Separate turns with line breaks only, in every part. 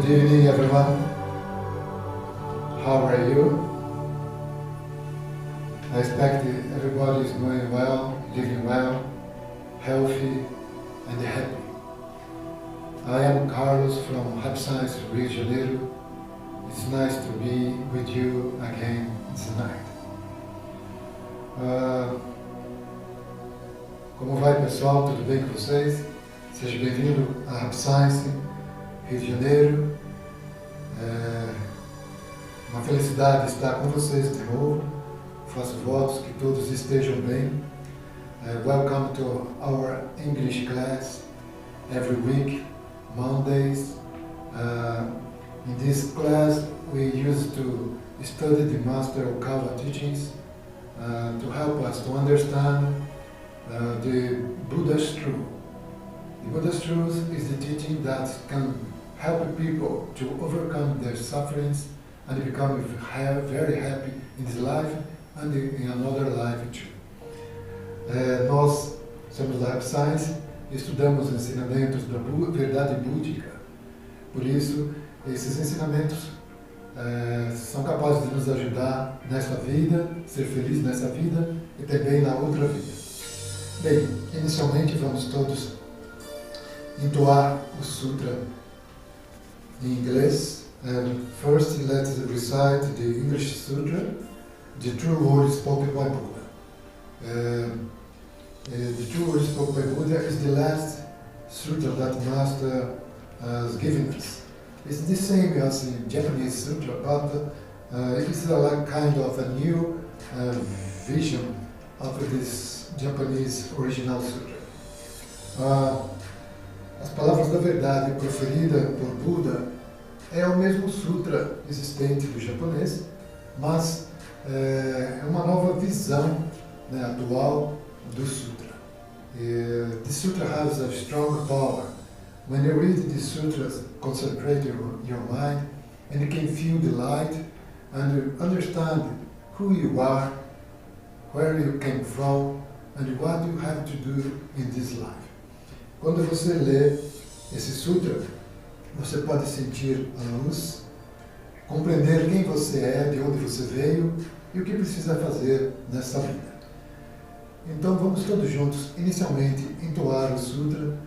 Good evening, everyone. How are you? I expect everybody is doing well, living well, healthy, and happy. I am Carlos from Rapsães, Rio de Janeiro. It's nice to be with you again tonight. Como vai, pessoal? Tudo bem com vocês? Seja bem-vindo a Rapsães, Rio de Janeiro. Uma felicidade estar com vocês de novo. Faço votos que todos estejam bem. Welcome to our English class every week, Mondays. In this class we used to study the Mestre Okawa teachings to help us to understand the Buddha's truth. The Buddha's truth is the teaching that can help people to overcome their sufferings and become very happy in this life and in another life too. Nós somos da Rapsães e estudamos os ensinamentos da verdade búdica. Por isso, esses ensinamentos são capazes de nos ajudar nesta vida, ser feliz nessa vida e também na outra vida. Bem, inicialmente vamos todos entoar o Sutra em inglês. First, let's recite the English Sutra, the true word spoken by Buddha. The true word spoken by Buddha is the last Sutra that Master has given us. It's the same as in Japanese Sutra, but it is like kind of a new vision of this Japanese original Sutra. As palavras da verdade proferida por Buda é o mesmo Sutra existente do japonês, mas é uma nova visão, né, atual do Sutra. The Sutra has a strong power. When you read the Sutras, concentrate your mind and you can feel the light and understand who you are, where you came from and what you have to do in this life. Quando você lê esse Sutra, você pode sentir a luz, compreender quem você é, de onde você veio e o que precisa fazer nesta vida. Então vamos todos juntos, inicialmente, entoar o Sutra,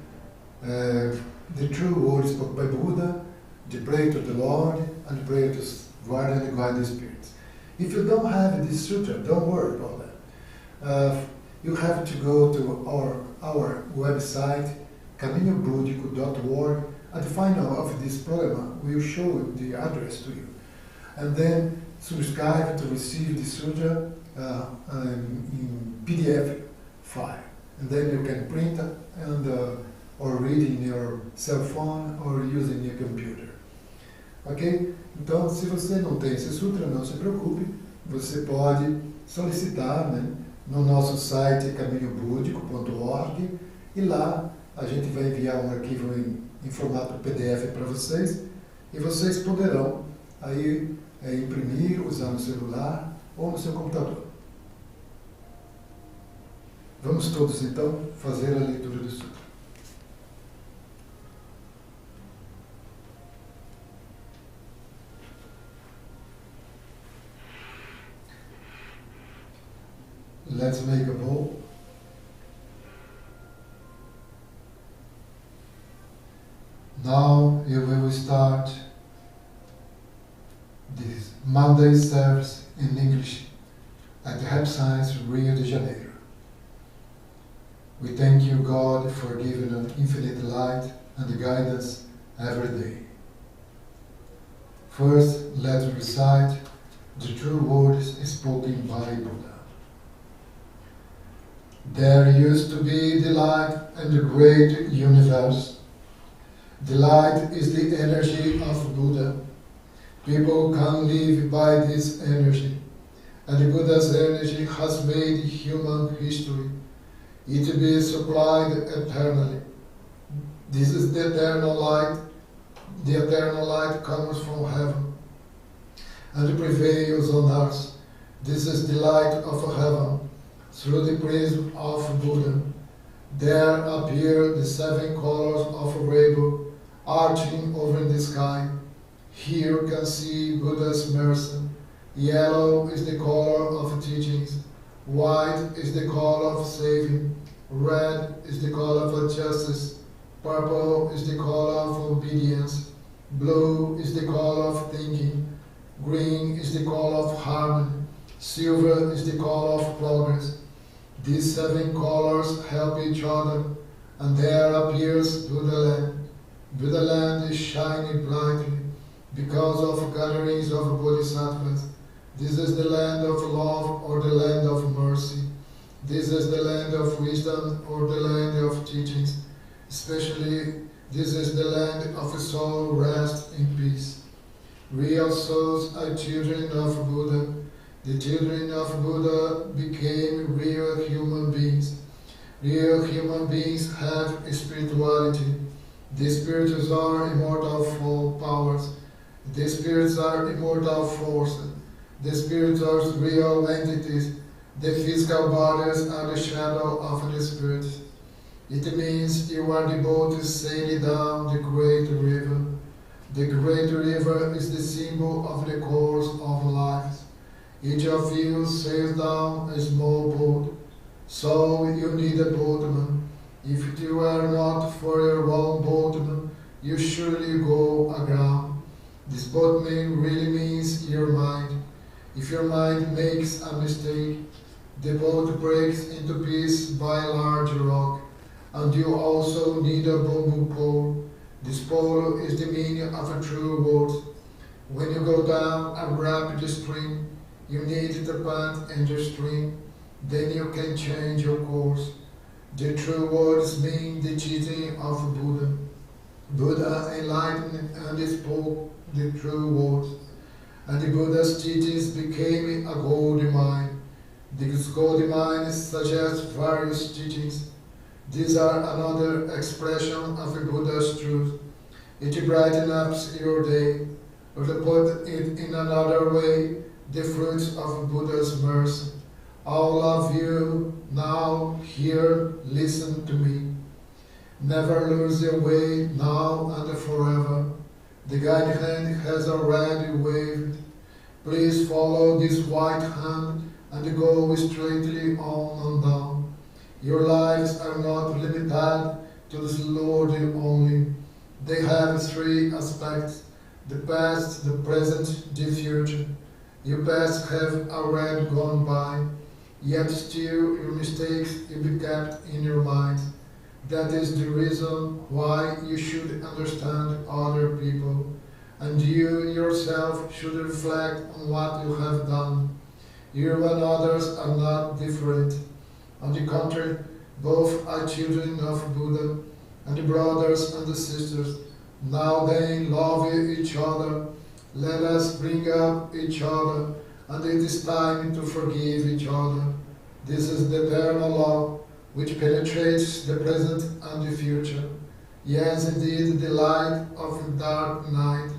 the true word spoken by Buddha, the prayer to the Lord, and the prayer to guardian and guiding spirits. If you don't have this Sutra, don't worry about that. You have to go to our website, caminhobudico.org. At the final of this program, we will show the address to you. And then subscribe to receive the Sutra in PDF file. And then you can print and or read in your cell phone or use in your computer. Ok? Então, se você não tem esse Sutra, não se preocupe. Você pode solicitar, né, no nosso site caminhobudico.org e lá a gente vai enviar um arquivo em formato PDF para vocês e vocês poderão aí imprimir, usar no celular ou no seu computador. Vamos todos então fazer a leitura do Sutra. Let's make a bow. Now you will start this Monday service in English at Rapsães, Rio de Janeiro. We thank you, God, for giving an infinite light and guidance every day. First, let's recite the true words spoken by Buddha. There used to be the light and the great universe. The light is the energy of Buddha. People can live by this energy, and Buddha's energy has made human history. It be supplied eternally. This is the eternal light. The eternal light comes from heaven and prevails on earth. This is the light of heaven. Through the prism of Buddha, there appear the 7 colors of a rainbow arching over the sky. Here you can see Buddha's mercy. Yellow is the color of teachings. White is the color of saving. Red is the color of justice. Purple is the color of obedience. Blue is the color of thinking. Green is the color of harmony. Silver is the color of progress. These 7 colors help each other, and there appears Buddha land. Buddha land is shining brightly because of gatherings of bodhisattvas. This is the land of love or the land of mercy. This is the land of wisdom or the land of teachings. Especially, this is the land of soul rest in peace. Real souls are children of Buddha. The children of Buddha became real human beings. Real human beings have spirituality. The spirits are immortal powers. The spirits are immortal forces. The spirits are real entities. The physical bodies are the shadow of the spirits. It means you are the boat sailing down the great river. The great river is the symbol of the course of life. Each of you sails down a small boat, so you need a boatman. If it were not for your own boatman, you surely go aground. This boatman really means your mind. If your mind makes a mistake, the boat breaks into pieces by a large rock, and you also need a bamboo pole. This pole is the meaning of a true word. When you go down a rapid stream, you need the path and the stream, then you can change your course. The true words mean the teaching of Buddha. Buddha enlightened and spoke the true words, and the Buddha's teachings became a gold mine. This gold mine suggests various teachings. These are another expression of the Buddha's truth. It brightens up your day, or to put it in another way, the fruits of Buddha's mercy. All of you now here listen to me. Never lose your way now and forever. The guide hand has already waved. Please follow this white hand and go straightly on and down. Your lives are not limited to this Lord only. They have 3 aspects: the past, the present, the future. Your past have already gone by, yet still your mistakes will be kept in your mind. That is the reason why you should understand other people, and you yourself should reflect on what you have done. You and others are not different. On the contrary, both are children of Buddha, and the brothers and the sisters. Now then, love each other. Let us bring up each other, and it is time to forgive each other. This is the eternal law, which penetrates the present and the future. Yes, indeed, the light of the dark night.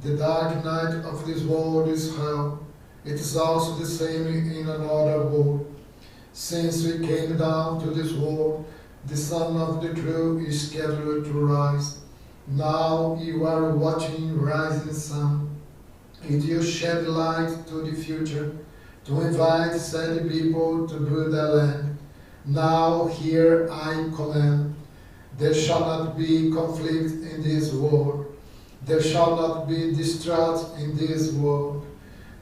The dark night of this world is hell. It is also the same in another world. Since we came down to this world, the sun of the truth is scheduled to rise. Now you are watching rising sun. It will shed light to the future, to invite sad people to Buddha land. Now here I command, there shall not be conflict in this world. There shall not be distrust in this world.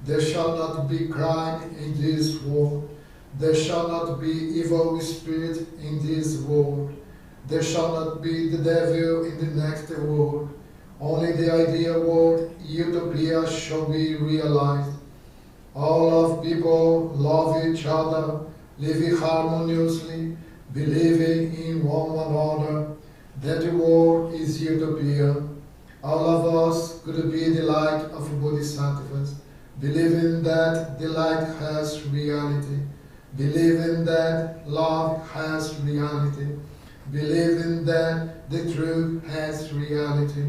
There shall not be crime in this world. There shall not be evil spirit in this world. There shall not be the devil in the next world. Only the ideal world, utopia, shall be realized. All of people love each other, living harmoniously, believing in one another. That the world is utopia. All of us could be the light of bodhisattvas, believing that the light has reality, believing that love has reality, believing that the truth has reality.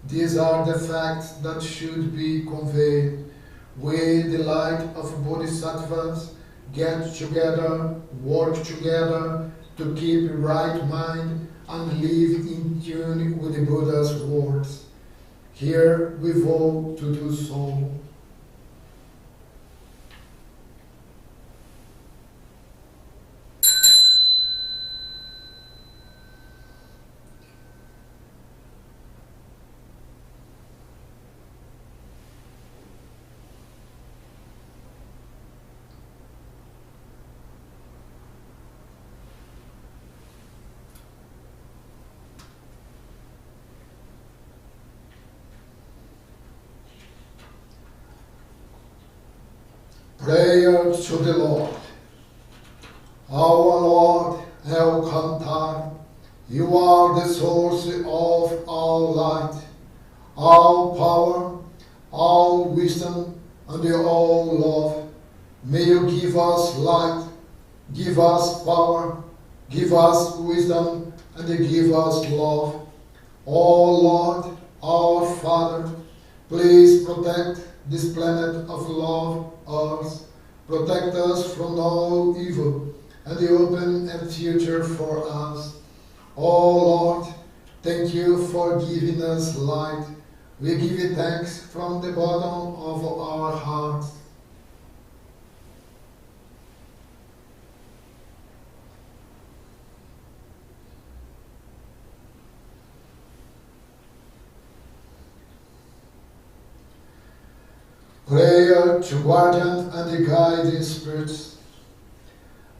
These are the facts that should be conveyed. We, the light of bodhisattvas, get together, work together to keep right mind and live in tune with the Buddha's words. Here we vow to do so. Prayer to the Lord. Our Lord, El Cantar, you are the source of all light, all power, all wisdom, and all love. May you give us light, give us power, give us wisdom, and give us love. O Lord, our Father, please protect this planet of love, Earth. Protect us from all evil and open a future for us. O Lord, thank you for giving us light. We give you thanks from the bottom of our hearts. Prayer to guardian and guiding spirits.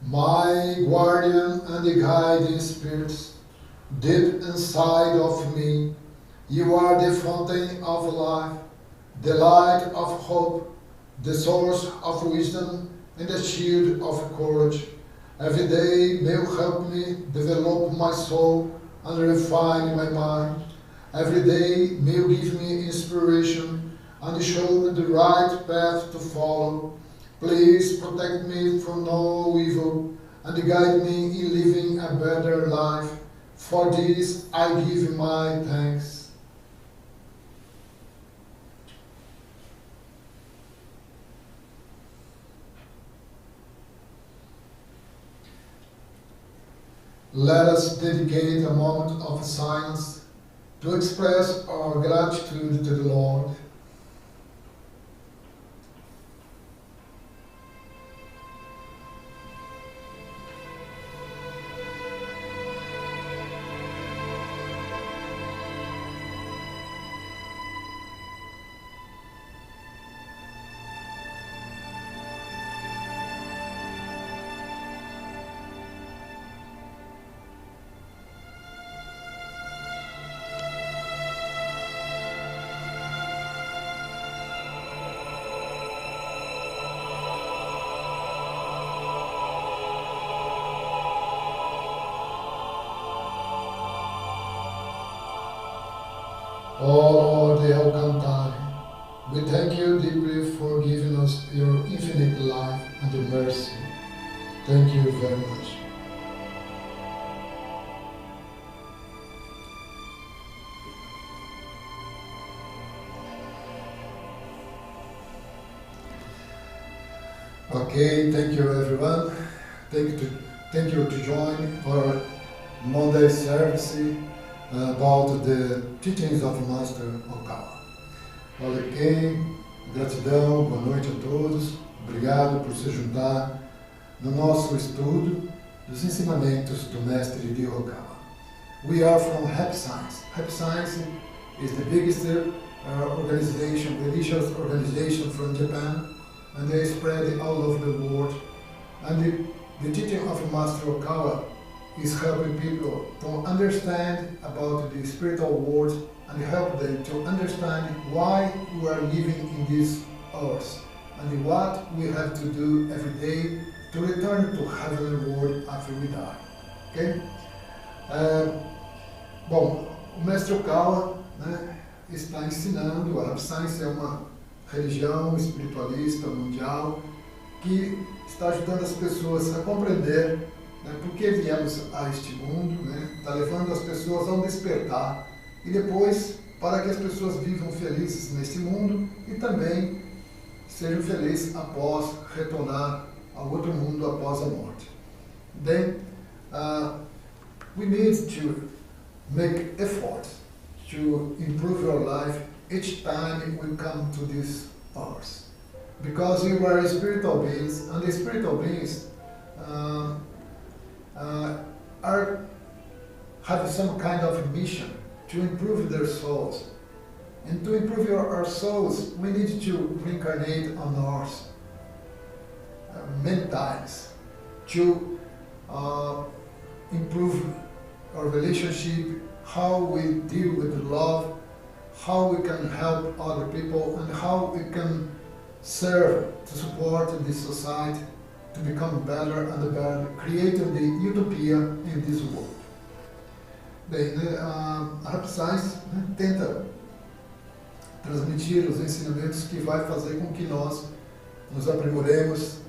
My guardian and guiding spirits, deep inside of me, you are the fountain of life, the light of hope, the source of wisdom, and the shield of courage. Every day may you help me develop my soul and refine my mind. Every day may you give me inspiration and show me the right path to follow. Please protect me from all evil and guide me in living a better life. For this I give my thanks. Let us dedicate a moment of silence to express our gratitude to the Lord. O Lord El Cantar, we thank you deeply for giving us your infinite life and mercy. Thank you very much. Okay, thank you everyone. Thank you to join our Monday service about the teachings of Mestre Okawa. Ok, gratidão, boa noite a todos. Obrigado por se juntar no nosso estudo dos ensinamentos do Mestre de Okawa. We are from Happy Science. Happy Science is the biggest organization, religious organization from Japan, and they spread all over the world. And the teaching of Mestre Okawa is helping people to understand about the spiritual world and help them to understand why we are living in this earth and what we have to do every day to return to heavenly world after we die. Okay? Bom, o Mestre Okawa, né, está ensinando, a Science é uma religião espiritualista mundial que está ajudando as pessoas a compreender, né, por que viemos a este mundo, né, está levando as pessoas a um despertar e depois para que as pessoas vivam felizes neste mundo e também sejam felizes após retornar ao outro mundo após a morte. Then we need to make effort to improve your life each time we come to these hours. Because you are spiritual beings, and the spiritual beings have some kind of mission to improve their souls. And to improve our souls, we need to reincarnate on ours many times to improve our relationship, how we deal with love, how we can help other people, and how we can serve to support this society to become better and better, creating the utopia in this world. Bem, a Rap Science tenta transmitir os ensinamentos que vai fazer com que nós nos aprimoremos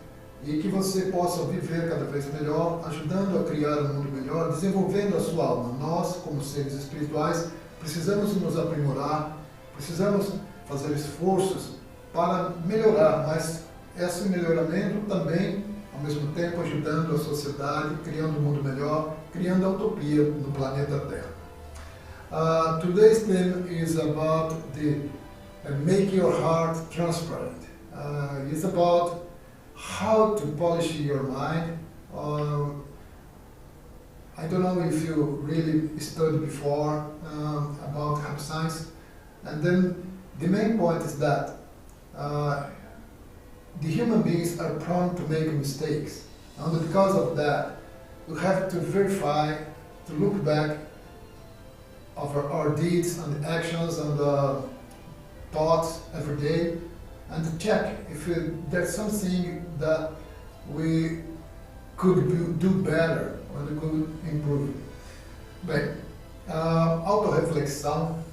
e que você possa viver cada vez melhor, ajudando a criar um mundo melhor, desenvolvendo a sua alma. Nós, como seres espirituais, precisamos nos aprimorar, precisamos fazer esforços para melhorar, mas esse melhoramento também, ao mesmo tempo, ajudando a sociedade, criando um mundo melhor, criando a utopia no planeta Terra. Today's theme is about the make your heart transparent. It's about how to polish your mind. I don't know if you really studied before about Rap Science, and then the main point is that the human beings are prone to make mistakes, and because of that, we have to verify, to look back over our deeds and actions and thoughts every day, and to check if there's something that we could do better, or we could improve. Bem, autorreflexão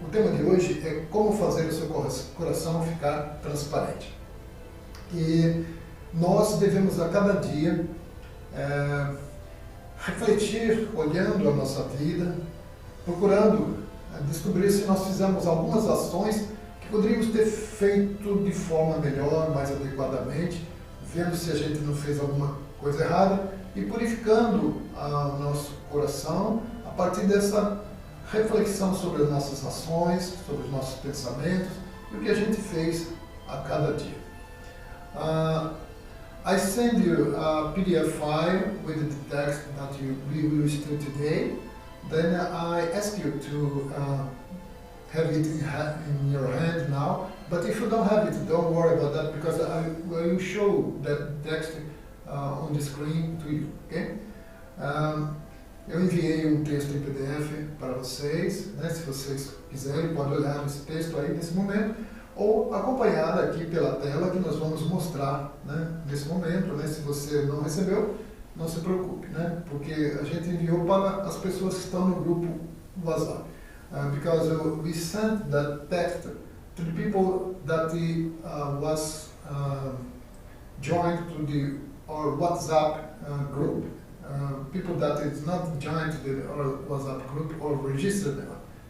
o tema de hoje é como fazer o seu coração ficar transparente. E nós devemos a cada dia refletir, olhando a nossa vida, procurando descobrir se nós fizemos algumas ações que poderíamos ter feito de forma melhor, mais adequadamente, vendo se a gente não fez alguma coisa errada e purificando o nosso coração a partir dessa reflexão sobre as nossas ações, sobre os nossos pensamentos e o que a gente fez a cada dia. I send you a PDF file with the text that we will study today. Then I ask you to have it in your hand now. But if you don't have it, don't worry about that, because I will show that text on the screen to you. Okay? Eu enviei um texto em PDF para vocês, né? Se vocês quiserem, podem olhar esse texto aí nesse momento, ou acompanhar aqui pela tela que nós vamos mostrar, né, nesse momento, né? Se você não recebeu, não se preocupe, né? Porque a gente enviou para as pessoas que estão no grupo WhatsApp. Because we sent that text to the people that was joined to our WhatsApp group. People that is not joined to our WhatsApp group or registered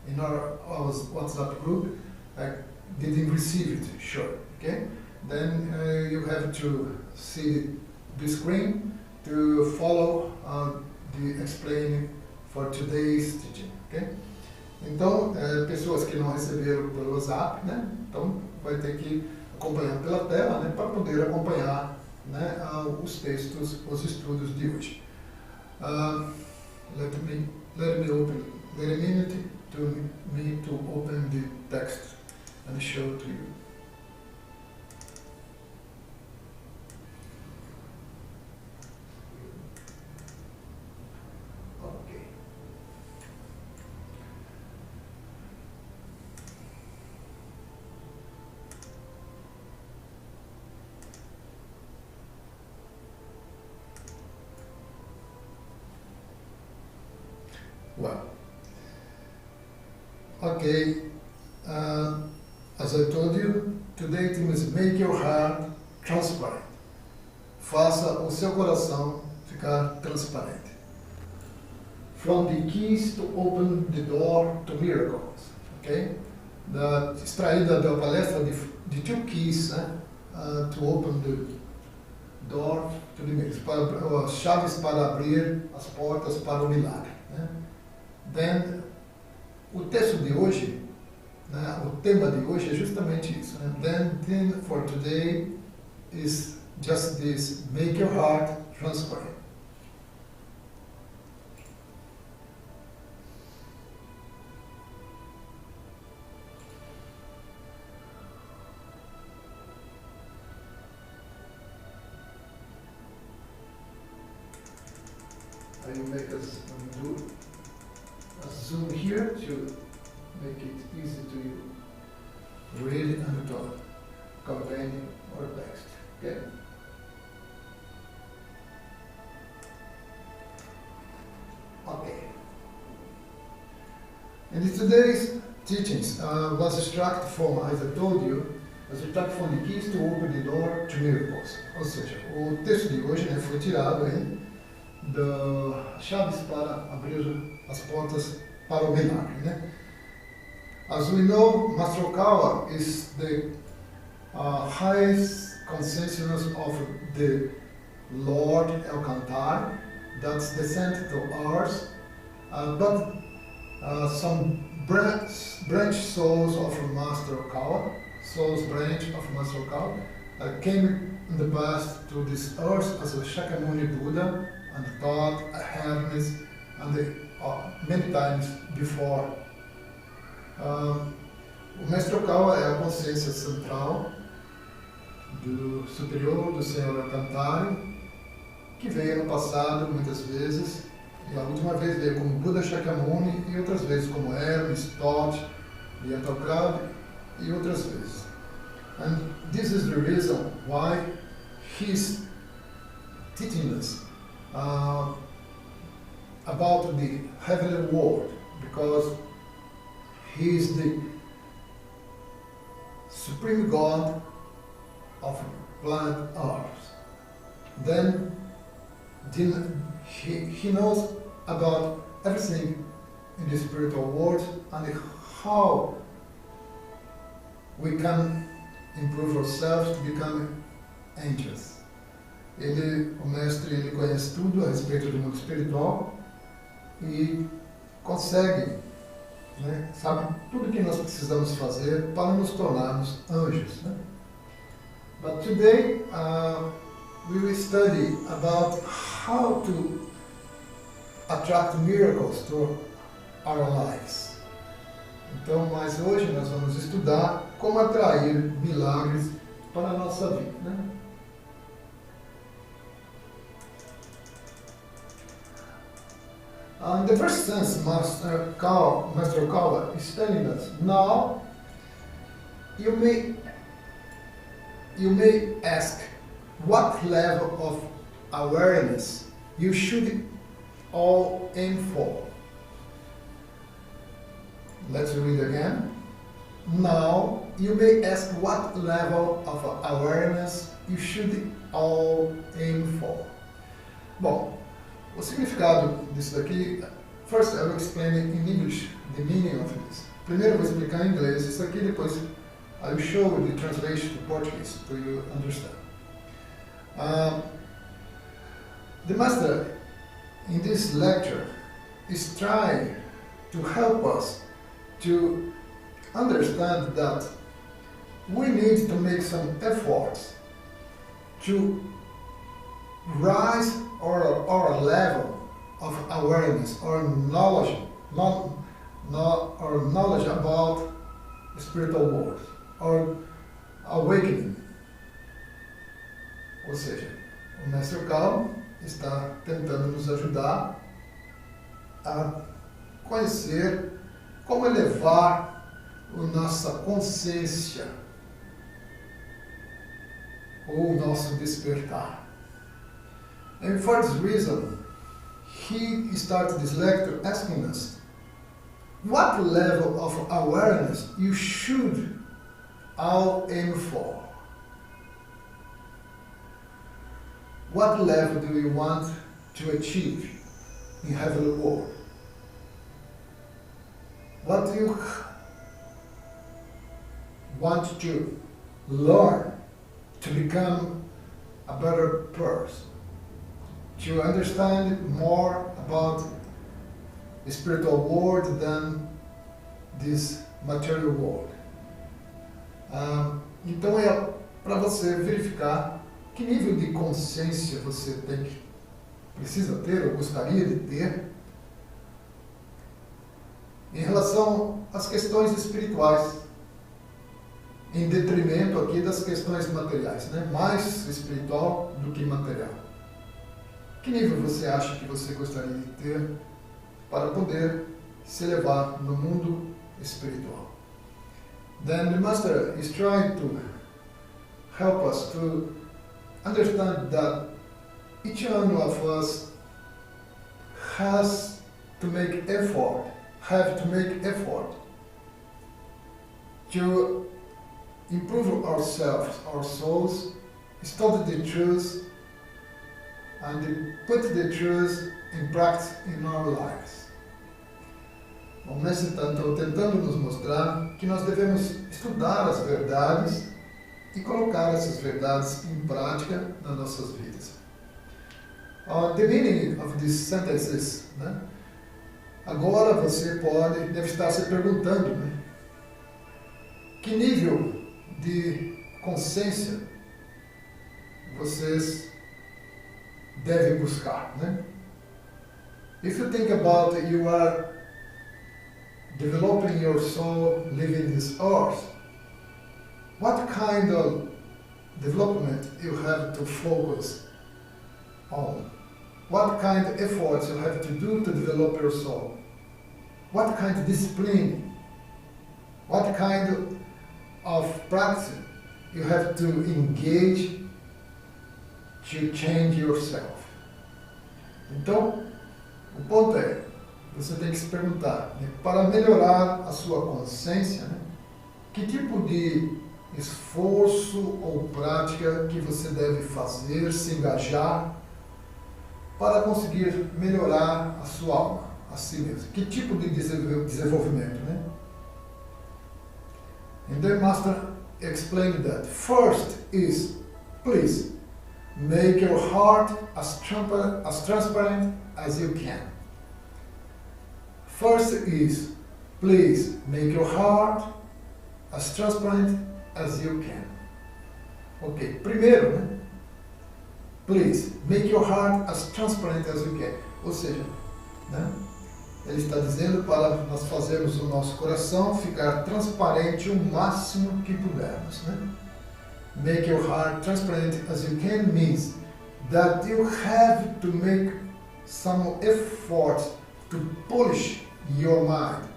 in our WhatsApp group didn't receive it, sure, okay? Then you have to see the screen to follow the explaining for today's teaching, okay? Então, pessoas que não receberam pelo WhatsApp, né? Então, vai ter que acompanhar pela tela, né? Para poder acompanhar, né, os textos, os estudos de hoje. Let a minute to open the text and show to you. Okay. Well, okay, as I told you, today theme is make your heart transparent. Faça o seu coração ficar transparente. From the keys to open the door to miracles, okay? Extraída da palestra de two keys, to open the door to the miracles, as chaves para abrir as portas para o milagre. Then o texto de hoje, né, o tema de hoje é justamente isso. Né? The theme for today is just this: make your heart transparent. I will make us do a zoom here to make it easy to you read and talk, companion or text. Okay? Okay. In today's teachings was extracted from, as I told you, was extracted from the keys to open the door to miracles. Ou seja, o texto de hoje, né, foi tirado aí das chaves para abrir as portas para o milagre, né? As we know, Mestre Okawa is the highest consciousness of the Lord El Cantar that's descended to ours, but some branch souls of Mestre Okawa, souls branch of Mestre Okawa, came in the past to this earth as a Shakyamuni Buddha and taught Hermes and many times before. O Mestre Okawa é a consciência central do superior, do Senhor Alcantário, que veio no passado muitas vezes, e a última vez veio como Buda Shakyamuni, e outras vezes como Hermes, Thoth, Yantokrad, e outras vezes. And this is the reason why he's teaching us about the heavenly world, because he is the supreme God of planet Earth. Then he knows about everything in the spiritual world and how we can improve ourselves to become angels. O mestre, ele conhece tudo a respeito do mundo espiritual e consegue, né, sabe tudo que nós precisamos fazer para nos tornarmos anjos, né? But today we will study about how to attract miracles to our lives. Então, mas hoje nós vamos estudar como atrair milagres para a nossa vida, né? In the first sense, Mestre Okawa is telling us, now you may ask what level of awareness you should all aim for. Let's read again. Now you may ask what level of awareness you should all aim for. Bom, o significado disso daqui, first I will explain in English the meaning of this. Primeiro eu vou explicar em inglês isso aqui, depois I will show the translation to Portuguese so you understand. The Master in this lecture is trying to help us to understand that we need to make some efforts to rise our level of awareness or knowledge, or knowledge about the spiritual world, or awakening. Ou seja, o Mestre Okawa está tentando nos ajudar a conhecer como elevar a nossa consciência ou o nosso despertar. And for this reason, he started this lecture asking us what level of awareness you should all aim for. What level do you want to achieve in heavenly world? What do you want to learn to become a better person? To understand more about the spiritual world than this material world. Então é para você verificar que nível de consciência você precisa ter ou gostaria de ter em relação às questões espirituais, em detrimento aqui das questões materiais, né? Mais espiritual do que material. Que nível você acha que você gostaria de ter para poder se elevar no mundo espiritual? Then the Master is trying to help us to understand that each one of us has to make effort, to improve ourselves, our souls, study the truth, and put the truth in practice in our lives. O Mestre está então tentando nos mostrar que nós devemos estudar as verdades e colocar essas verdades em prática nas nossas vidas. The meaning of these sentences, né? Agora você deve estar se perguntando, né? Que nível de consciência vocês devem buscar, né? If you think about it, you are developing your soul living this earth, what kind of development you have to focus on? What kind of efforts you have to do to develop your soul? What kind of discipline? What kind of practice you have to engage to change yourself? Então, o ponto é, você tem que se perguntar, né, para melhorar a sua consciência, né, que tipo de esforço ou prática que você deve fazer, se engajar, para conseguir melhorar a sua alma, a si mesmo. Que tipo de desenvolvimento, né? And the Master explained that first is, please, make your heart as transparent as you can. First is, please, make your heart as transparent as you can. Ok, primeiro, né? Please, make your heart as transparent as you can. Ou seja, né? Ele está dizendo para nós fazermos o nosso coração ficar transparente o máximo que pudermos, né? Make your heart transparent as you can means that you have to make some effort to polish your mind,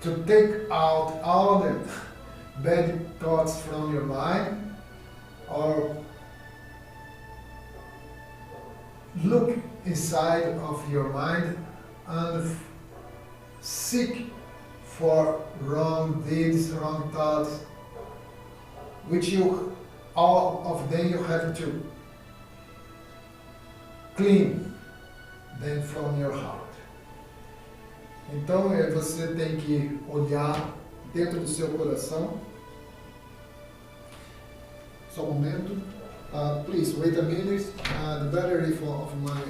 to take out all the bad thoughts from your mind, or look inside of your mind and seek for wrong deeds, wrong thoughts, which all of them you have to clean them from your heart. Então você tem que olhar dentro do seu coração. Só um momento. Please wait a minute. The battery of my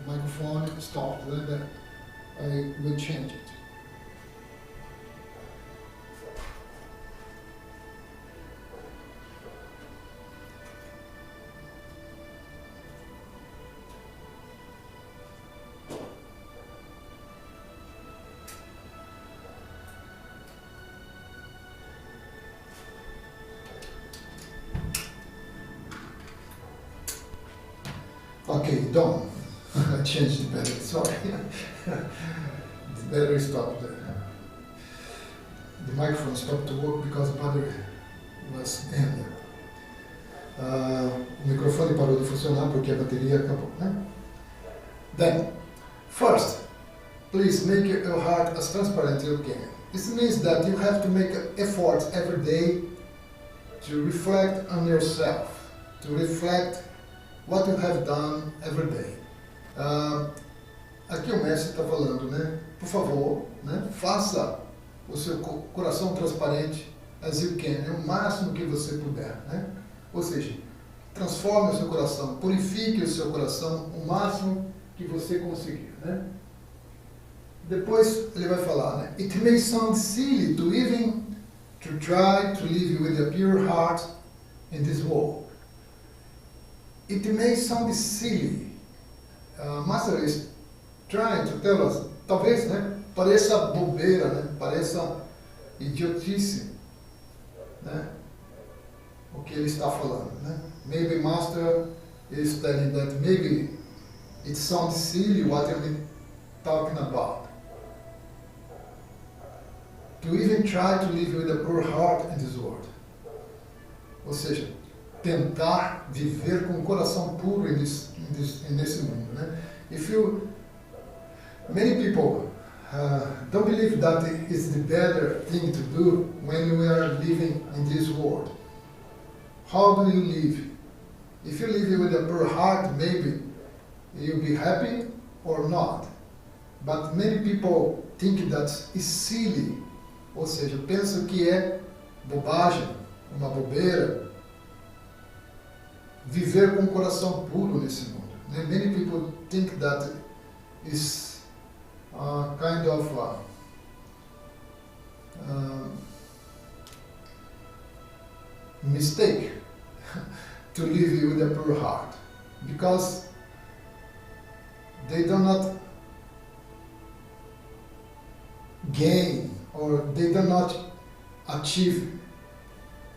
microphone stopped. Then I will change it. Okay, done. I changed the battery, sorry. The battery stopped. The microphone stopped to work because the battery was ended. O microfone parou de funcionar porque a bateria acabou, né? Then, first, please make your heart as transparent as you can. This means that you have to make efforts every day to reflect on yourself, to reflect what you have done every day. Aqui o mestre está falando, né? Por favor, né? Faça o seu coração transparente as you can, né? O máximo que você puder, né? Ou seja, transforme o seu coração, purifique o seu coração o máximo que você conseguir, né? Depois ele vai falar, né? It may sound silly to even to try to live with a pure heart in this world. It may sound silly. Master is trying to tell us, talvez, né? Pareça bobeira, né? Pareça idiotice, né? O que ele está falando, né? Maybe Master is telling that maybe it sounds silly what I'm talking about. To even try to live with a pure heart in this world. Ou seja, tentar viver com um coração puro nesse mundo, né? Many people don't believe that it's the better thing to do when we are living in this world. How do you live? If you live with a pure heart, maybe you'll be happy or not. But many people think that it's silly. Ou seja, pensam que é bobagem, uma bobeira, viver com um coração puro nesse mundo. Many people think that is kind of mistake to live with a pure heart, because they do not gain or they do not achieve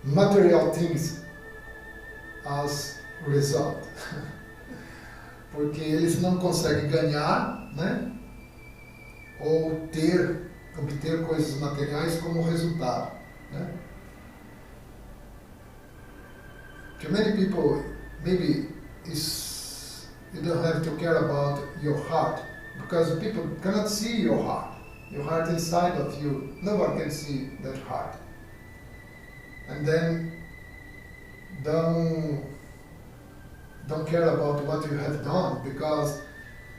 material things as result. Porque eles não conseguem ganhar, né? Ou obter coisas materiais como resultado, né? To many people, maybe you don't have to care about your heart, because people cannot see your heart. Your heart inside of you, no one can see that heart. And then don't care about what you have done, because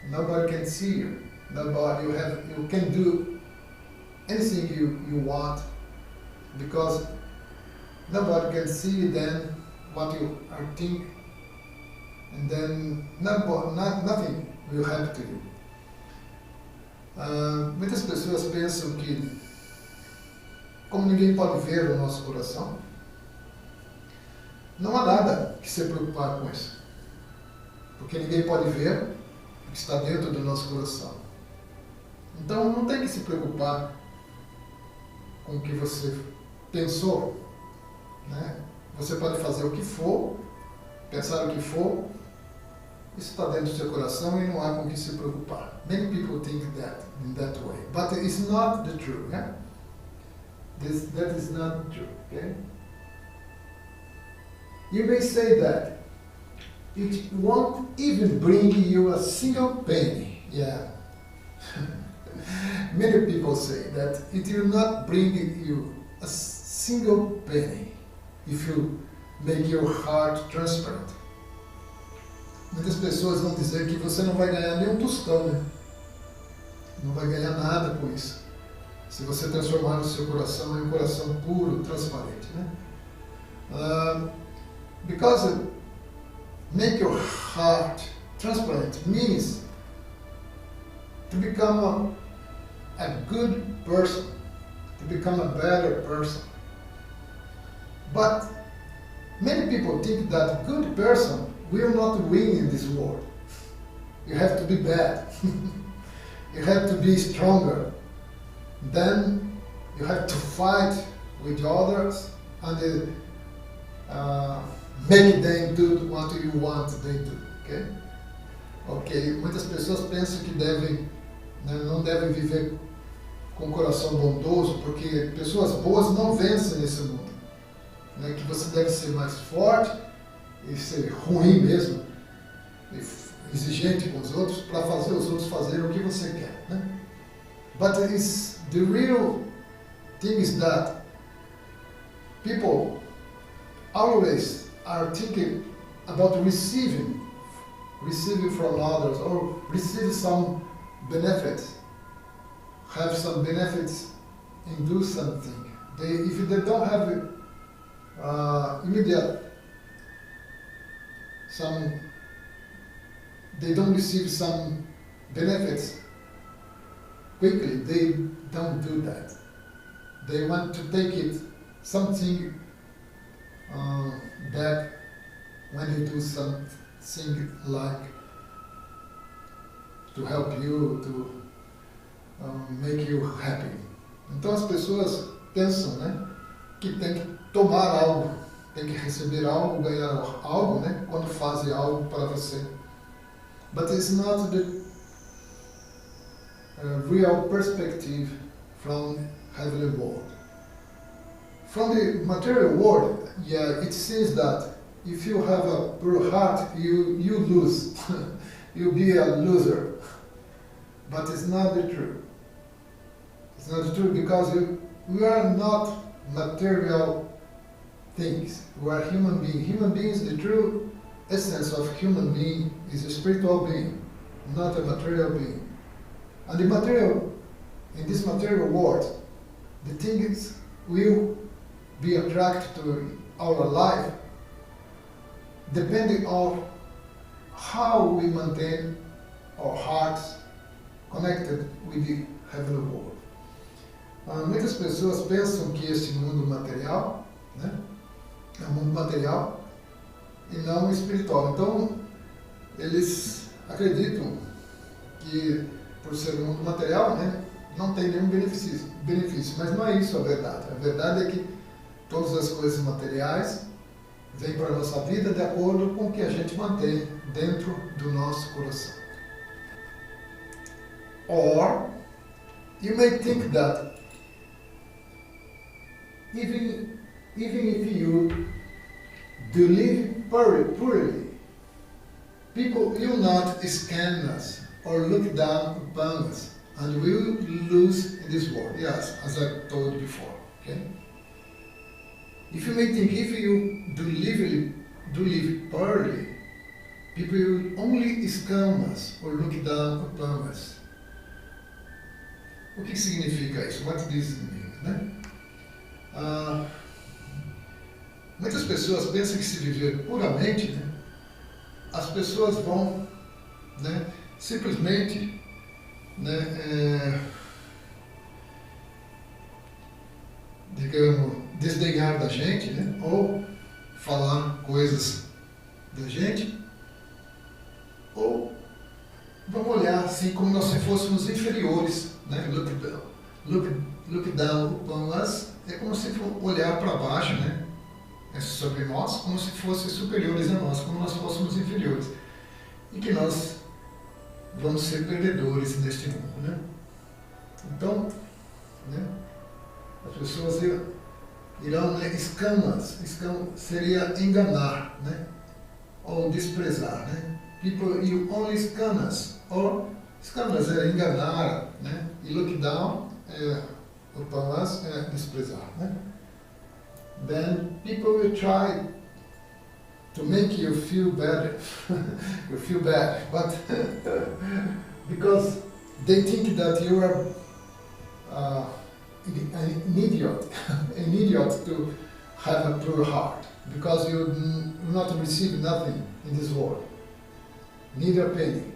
nobody can see you. You can do anything you want, because nobody can see then what you are thinking, and then nothing will happen to you. Muitas pessoas pensam que, como ninguém pode ver o nosso coração, não há nada que se preocupar com isso, porque ninguém pode ver o que está dentro do nosso coração. Então não tem que se preocupar com o que você pensou, né? Você pode fazer o que for, pensar o que for, isso está dentro do seu coração e não há com o que se preocupar. Many people think that in that way, but it's not the truth. Yeah? That is not true. Okay? You may say that it won't even bring you a single penny. Yeah. Many people say that it will not bring you a single penny if you make your heart transparent. Muitas pessoas vão dizer que você não vai ganhar nem um tostão, né? Não vai ganhar nada com isso, se você transformar o seu coração em um coração puro, transparente, né? Because make your heart transparent means to become a good person, to become a better person. But many people think that good person will not win in this world. You have to be bad. You have to be stronger. Then you have to fight with others and make them do what you want they do. Okay? Ok. Muitas pessoas pensam que não devem viver com coração bondoso, porque pessoas boas não vencem nesse mundo. Né? Que você deve ser mais forte e ser ruim mesmo, exigente com os outros, para fazer os outros fazerem o que você quer, né? But the real thing is that people always are thinking about receiving from others, or receive some benefits, have some benefits and do something. If they don't have immediate they don't receive some benefits quickly, they don't do that. They want to take it something back when you do something like to help you, to make you happy. Então as pessoas pensam, né, que tem que tomar algo, tem que receber algo, ganhar algo, né, quando fazem algo para você. But it's not the real perspective from heavenly world. From the material world, yeah, it seems that if you have a poor heart, you lose. You'll be a loser. But it's not the truth. It's not the truth because we are not material things. We are human beings. Human beings, the true essence of human being is a spiritual being, not a material being. And the material, in this material world, the things will be attracted to our life depending on how we maintain our hearts connected with the heavenly world. Muitas pessoas pensam que este mundo material, né, é um mundo material e não espiritual. Então, eles acreditam que, por ser um mundo material, né, não tem nenhum benefício. Mas não é isso a verdade. A verdade é que todas as coisas materiais vêm para a nossa vida de acordo com o que a gente mantém dentro do nosso coração. Or, you may think that even if you do live purely, people will not scan us or look down upon us and will lose in this world. Yes, as I told before. Okay? If you may think, if you do live purely, people will only scan us or look down upon us. O que significa isso? What does it mean, né? Muitas pessoas pensam que se viver puramente, né, as pessoas vão, né, simplesmente, né, digamos, desdenhar da gente, né, ou falar coisas da gente, ou vão olhar assim como nós se fôssemos inferiores, né, look down upon us, é como se olhar para baixo, né, sobre nós, como se fossem superiores a nós, como nós fôssemos inferiores. E que nós vamos ser perdedores neste mundo, né? Então, né, as pessoas irão, né, escamas seria enganar, né, ou desprezar, né? People, you only scan us, or scan us é enganar, né? E look down, upon us é desprezar, né? Then people will try to make you feel better. You feel bad, but because they think that you are an idiot, an idiot to have a pure heart, because you will not receive nothing in this world, neither a penny.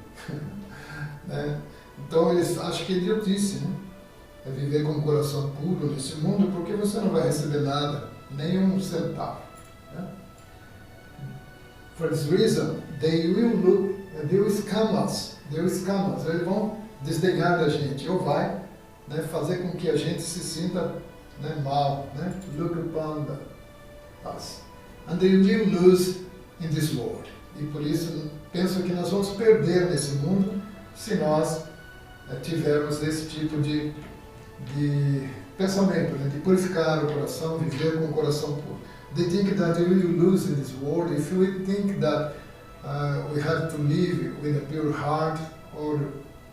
Né? Então eles acham que é idiotice, né? É viver com o coração puro nesse mundo, porque você não vai receber nada, nem um centavo. Né? For this reason, they will scam us. Eles vão desdenhar da gente, ou vai, né, fazer com que a gente se sinta, né, mal, né? Look upon us. And they will lose in this world. E por isso, penso que nós vamos perder nesse mundo se nós tivermos esse tipo de pensamento, né, de purificar o coração, viver com o coração puro. They think that we will lose in this world if we think that we have to live with a pure heart or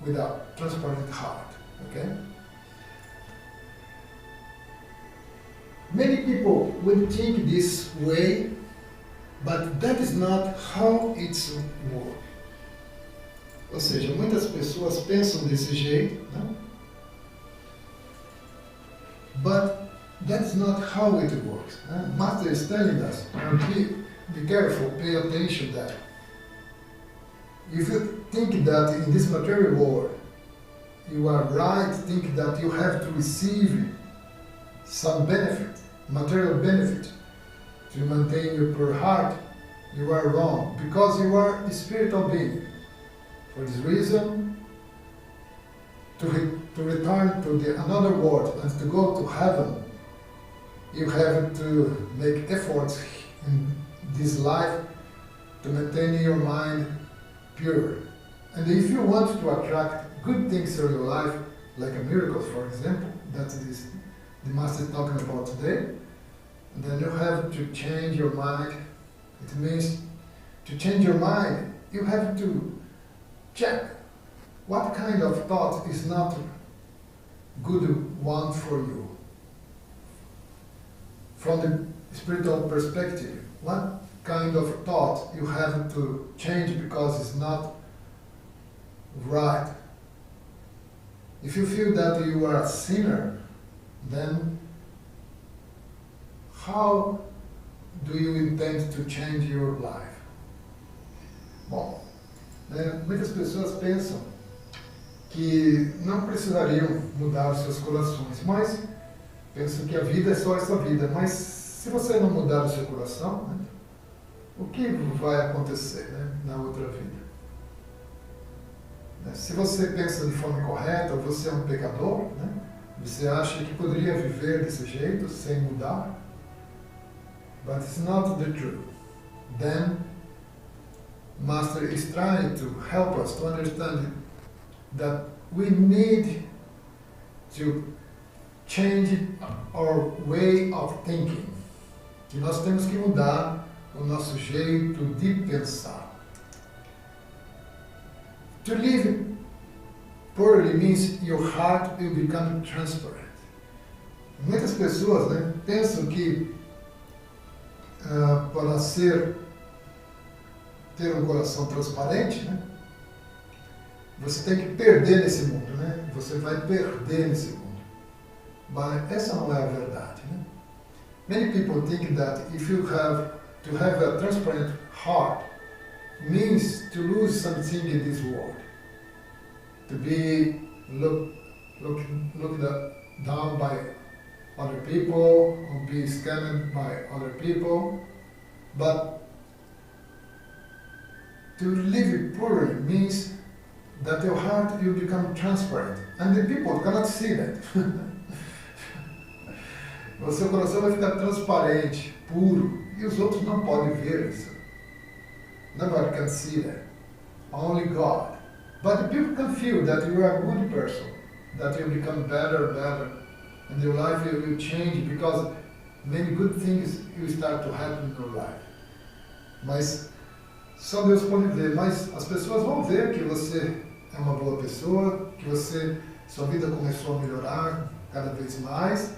with a transparent heart. Okay? Many people would think this way, but that is not how it's works. Ou seja, muitas pessoas pensam desse jeito, né? But that's not how it works. Master is telling us, be careful, pay attention that if you think that in this material world you are right thinking that you have to receive some benefit, material benefit, to maintain your pure heart, you are wrong, because you are a spiritual being. For this reason, to return to another world and to go to heaven, you have to make efforts in this life to maintain your mind pure. And if you want to attract good things in your life, like a miracle, for example, that is the Master is talking about today, then you have to change your mind. It means to change your mind, you have to check what kind of thought is not good one for you. From the spiritual perspective, what kind of thought you have to change because it's not right. If you feel that you are a sinner, then how do you intend to change your life? Bom, muitas pessoas pensam que não precisariam mudar os seus corações, mas pensam que a vida é só essa vida. Mas se você não mudar o seu coração, né, o que vai acontecer, né, na outra vida? Se você pensa de forma incorreta, você é um pecador, né, você acha que poderia viver desse jeito, sem mudar, but it's not the truth. Then, Master is trying to help us to understand that we need to change our way of thinking. Que nós temos que mudar o nosso jeito de pensar. To live poorly means your heart will become transparent. Muitas pessoas, né, pensam que para ter um coração transparente, né, você tem que perder nesse mundo, né? Você vai perder nesse mundo. Mas essa não é a verdade, né? Many people think that if you have to have a transparent heart means to lose something in this world, to be looked down by other people, or be scammed by other people. But to live poorly means that your heart will become transparent, and the people cannot see that. O seu coração vai ficar transparente, puro, e os outros não podem ver isso. Nobody can see that. Only God. But the people can feel that you are a good person, that you become better and better, and your life will change because many good things will start to happen in your life. Mas só Deus pode ver, mas as pessoas vão ver que você é uma boa pessoa, que sua vida começou a melhorar cada vez mais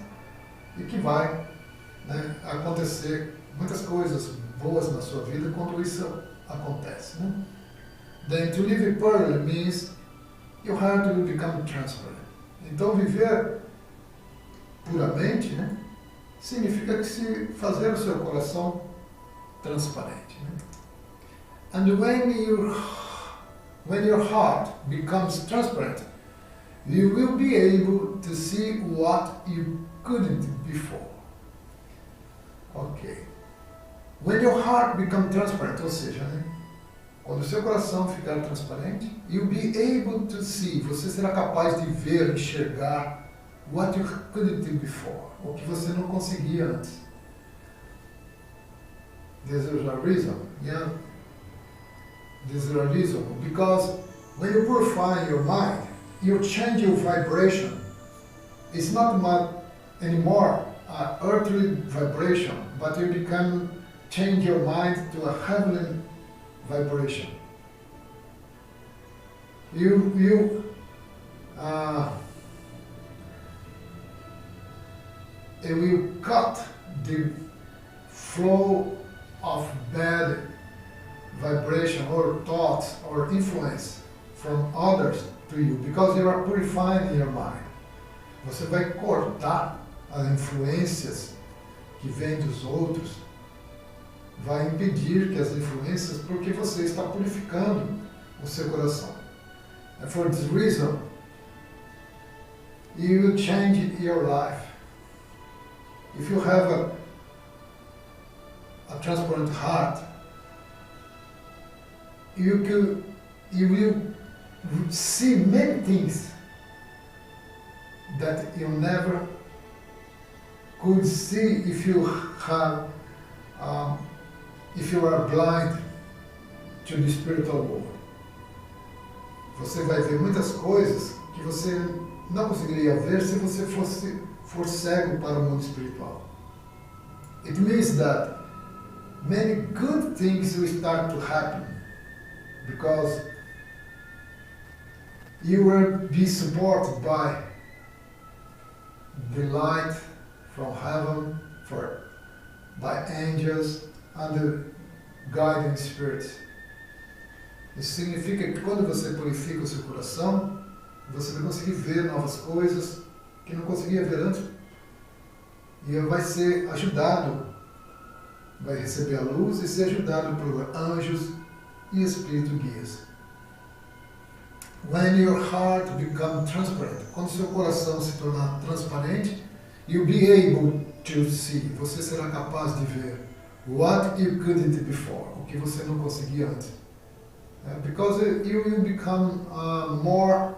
e que vai, né, acontecer muitas coisas boas na sua vida quando isso acontece, né? Then to live purely means your heart will become transparent. Então viver puramente, né, significa que se fazer o seu coração transparente, né? And when your heart becomes transparent, you will be able to see what you couldn't before. Ok. When your heart becomes transparent, ou seja, né, quando o seu coração ficar transparente, you'll be able to see, você será capaz de ver, enxergar what you couldn't do before, o que você não conseguia antes. This is a reason, yeah. This is a reason, because when you purify your mind, you change your vibration. It's not anymore an earthly vibration, but you change your mind to a heavenly vibration. You will cut the flow of bad vibration or thoughts or influence from others to you, because you are purifying your mind. Você vai cortar as influências que vêm dos outros, vai impedir que as influências, porque você está purificando o seu coração. And for this reason, you will change your life. If you have a transparent heart, you will see many things that you never could see if you are blind to the spiritual world. Você vai ver muitas coisas que você não conseguiria ver se você for cego para o mundo espiritual. It means that many good things will start to happen because you will be supported by the light from heaven, by angels and the guiding spirits. Isso significa que quando você purifica o seu coração, você vai conseguir ver novas coisas que não conseguia ver antes. E vai ser ajudado, vai receber a luz e ser ajudado por anjos e espíritos guias. When your heart becomes transparent, quando seu coração se tornar transparente, you'll be able to see, você será capaz de ver what you couldn't before, o que você não conseguia antes. Because you will become more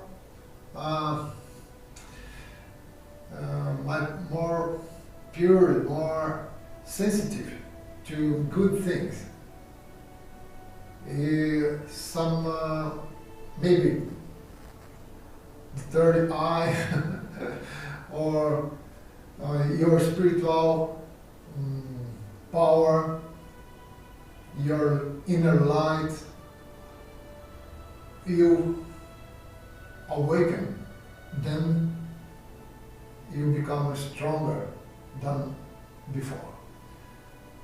pure, more sensitive to good things. Maybe the third eye or your spiritual power, your inner light, you awaken, then you become stronger than before.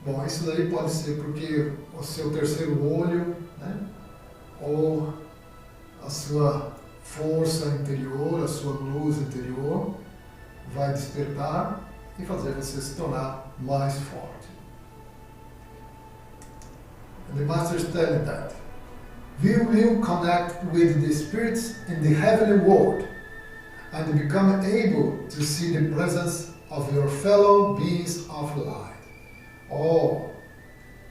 Bom, isso daí pode ser porque o seu terceiro olho, né, ou a sua força interior, a sua luz interior, vai despertar e fazer você se tornar mais forte. And the Master is telling that we will connect with the spirits in the heavenly world and become able to see the presence of your fellow beings of light. Oh,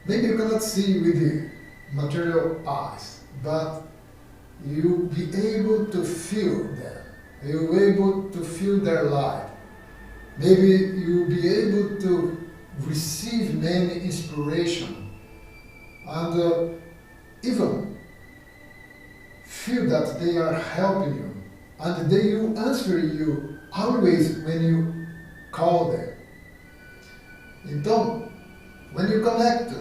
maybe you cannot see with the material eyes, but you'll be able to feel them. You'll be able to feel their light. Maybe you'll be able to receive many inspiration and even feel that they are helping you and they will answer you always when you call them. Então, when you connect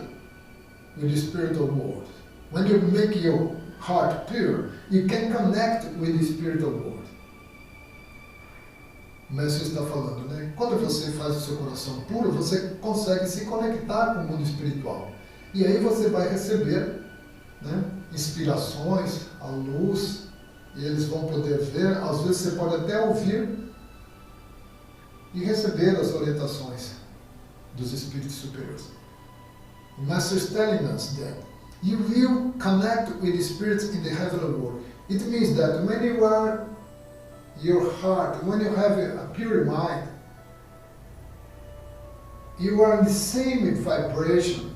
with the spiritual world, when you make your heart pure, you can connect with the spiritual world. O Mestre está falando, né? Quando você faz o seu coração puro, você consegue se conectar com o mundo espiritual. E aí você vai receber, né, inspirações, a luz, e eles vão poder ver. Às vezes você pode até ouvir e receber as orientações dos espíritos superiores. O Master is telling us that you will connect with the spirits in the heavenly world. It means that when you are your heart, when you have a pure mind, you are in the same vibration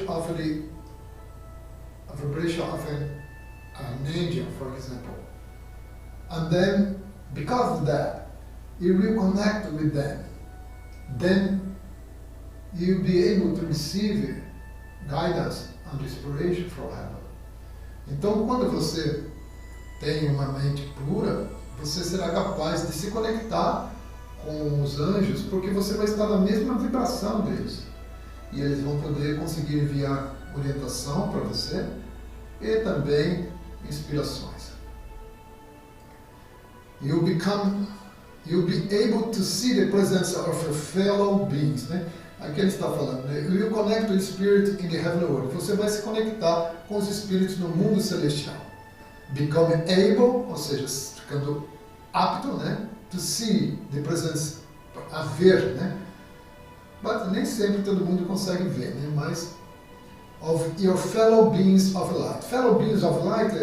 of an angel, for example. And then, because of that, you will connect with them. Then you'll be able to receive guidance and inspiration from heaven. Então, quando você tem uma mente pura, você será capaz de se conectar com os anjos, porque você vai estar na mesma vibração deles. E eles vão poder conseguir enviar orientação para você e também inspirações. You'll be able to see the presence of your fellow beings, né? Aqui ele está falando, né? You will connect with the spirit in the heavenly world. Você vai se conectar com os espíritos no mundo celestial. Become able, ou seja, ficando apto, né? To see the presence, a ver, né? Mas nem sempre todo mundo consegue ver, né? Mas of your fellow beings of light. Fellow beings of light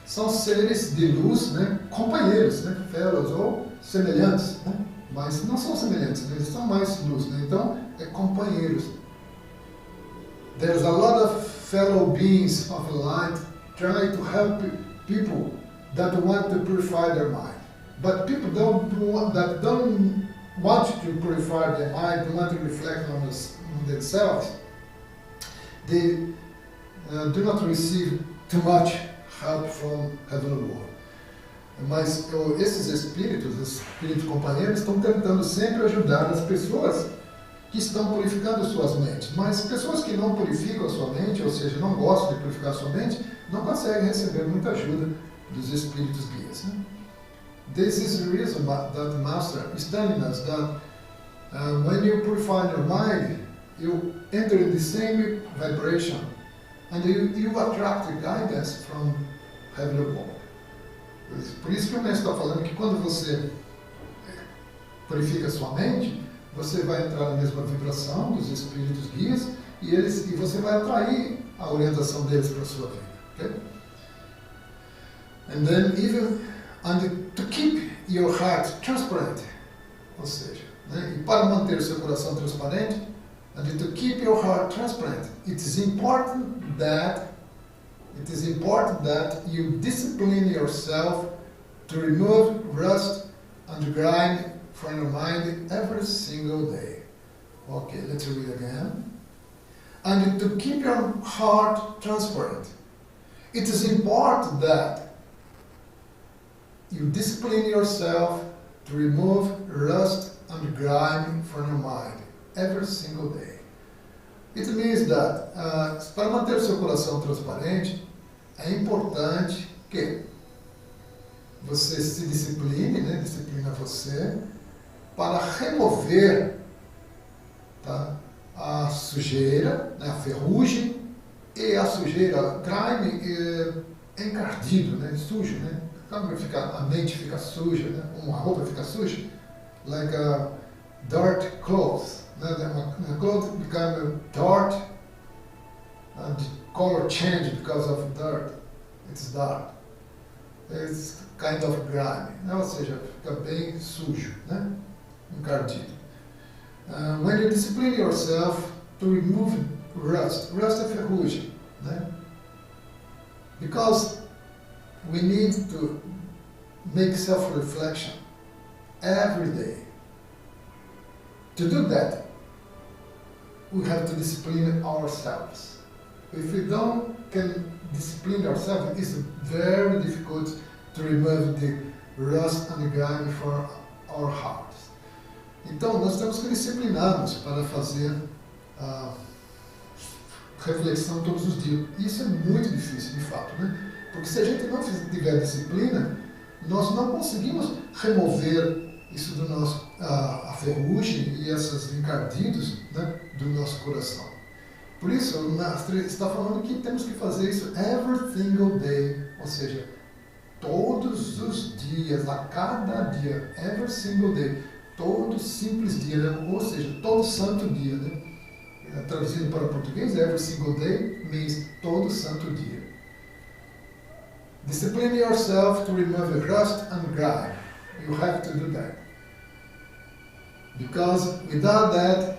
são seres de luz, né? Companheiros, né? Fellows ou semelhantes, né? Mas não são semelhantes, né? Eles são mais luz, né? Então, é companheiros. There's a lot of fellow beings of light trying to help people that want to purify their mind. But people don't want to purify their mind, don't want to reflect on themselves. They do not receive too much help from heavenly world. Mas esses espíritos, os espíritos companheiros, estão tentando sempre ajudar as pessoas que estão purificando suas mentes. Mas pessoas que não purificam a sua mente, ou seja, não gostam de purificar a sua mente, não conseguem receber muita ajuda dos espíritos guias. Né? This is the reason that the Master is telling us that when you purify your mind, you enter in the same vibration and you attract the guidance from heavenly world. Por isso que o Mestre está falando que quando você purifica a sua mente, você vai entrar na mesma vibração dos espíritos guias e você vai atrair a orientação deles para a sua vida. Okay? And then to keep your heart transparent, ou seja, né, e para manter o seu coração transparente, and to keep your heart transparent, it is important that you discipline yourself to remove rust and grime from your mind every single day. Okay, let's read again. And to keep your heart transparent, it is important that you discipline yourself to remove rust and grime from your mind every single day. It means that, para manter o seu coração transparente, é importante que você se discipline, né? Disciplina você, para remover, tá, a sujeira, né? A ferrugem e a sujeira, grime, encardido, né? Sujo, né? Quando a mente fica suja, né? Uma roupa fica suja, like a dirt clothes. The clothes become dirt and the color change because of dirt. It's dark. It's kind of grime. Ou seja, fica bem sujo, né? Encardido. When you discipline yourself to remove rust é ferrugem, né? Because we need to make self-reflection every day. To do that, we have to discipline ourselves. If we don't can discipline ourselves, it's very difficult to remove the rust and the grime from our hearts. Então, nós temos que disciplinar-nos para fazer a reflexão todos os dias. Isso é muito difícil, de fato, né? Porque se a gente não tiver disciplina, nós não conseguimos remover isso do nosso, a ferrugem e esses encardidos, né, do nosso coração. Por isso, o Mestre está falando que temos que fazer isso every single day, ou seja, todos os dias, a cada dia, every single day, todo simples dia, né? Ou seja, todo santo dia, né? Traduzindo para o português, every single day means todo santo dia. Discipline yourself to remove rust and grime. You have to do that. Because without that,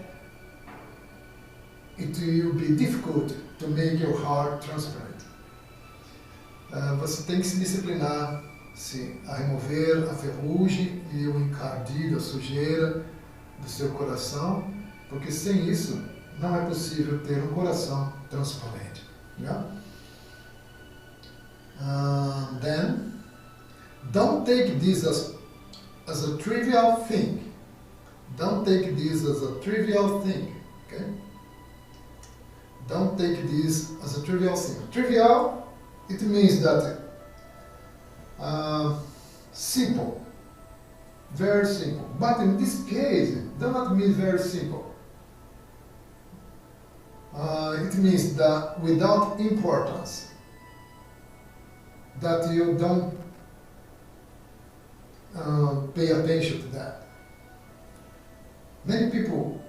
it will be difficult to make your heart transparent. Você tem que se disciplinar, sim, a remover a ferrugem e o encardido, a sujeira do seu coração, porque sem isso não é possível ter um coração transparente. Yeah? Then, don't take this as a trivial thing. Don't take this as a trivial thing. Okay? Don't take this as a trivial thing. Trivial, it means that simple, very simple. But in this case, it does not mean very simple. It means that without importance, that you don't pay attention to that. Many people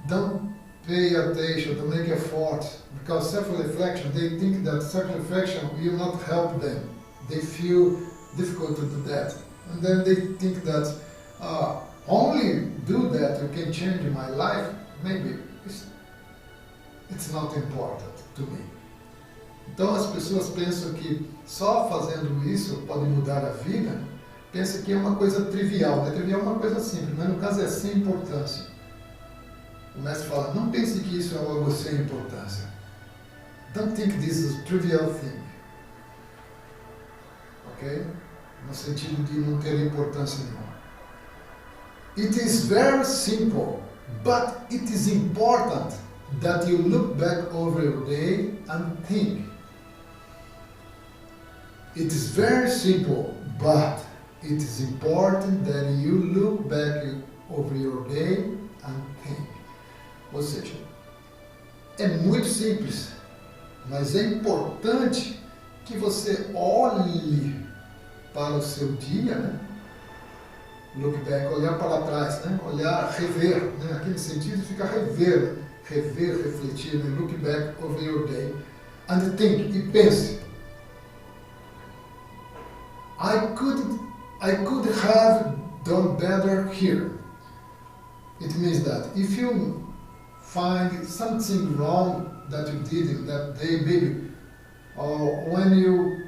don't pay attention, to make effort, because self-reflection, they think that self-reflection will not help them. They feel difficult to do that. And then they think that only do that you can change my life. Maybe it's not important to me. Então as pessoas pensam que só fazendo isso pode mudar a vida, pensam que é uma coisa trivial, né? Trivial é uma coisa simples, mas no caso é sem importância. O mestre fala, não pense que isso é algo sem importância. Don't think this is a trivial thing. Ok? No sentido de não ter importância nenhuma. It is very simple, but it is important that you look back over your day and think. It is very simple, but it is important that you look back over your day and think. Ou seja, é muito simples, mas é importante que você olhe para o seu dia, né? Look back, olhar para trás, né? Olhar, rever, né? Naquele sentido fica rever, né? Rever, refletir, né? Look back over your day and think, e pense. I could have done better here. It means that if you find something wrong that you did in that day, maybe, or when you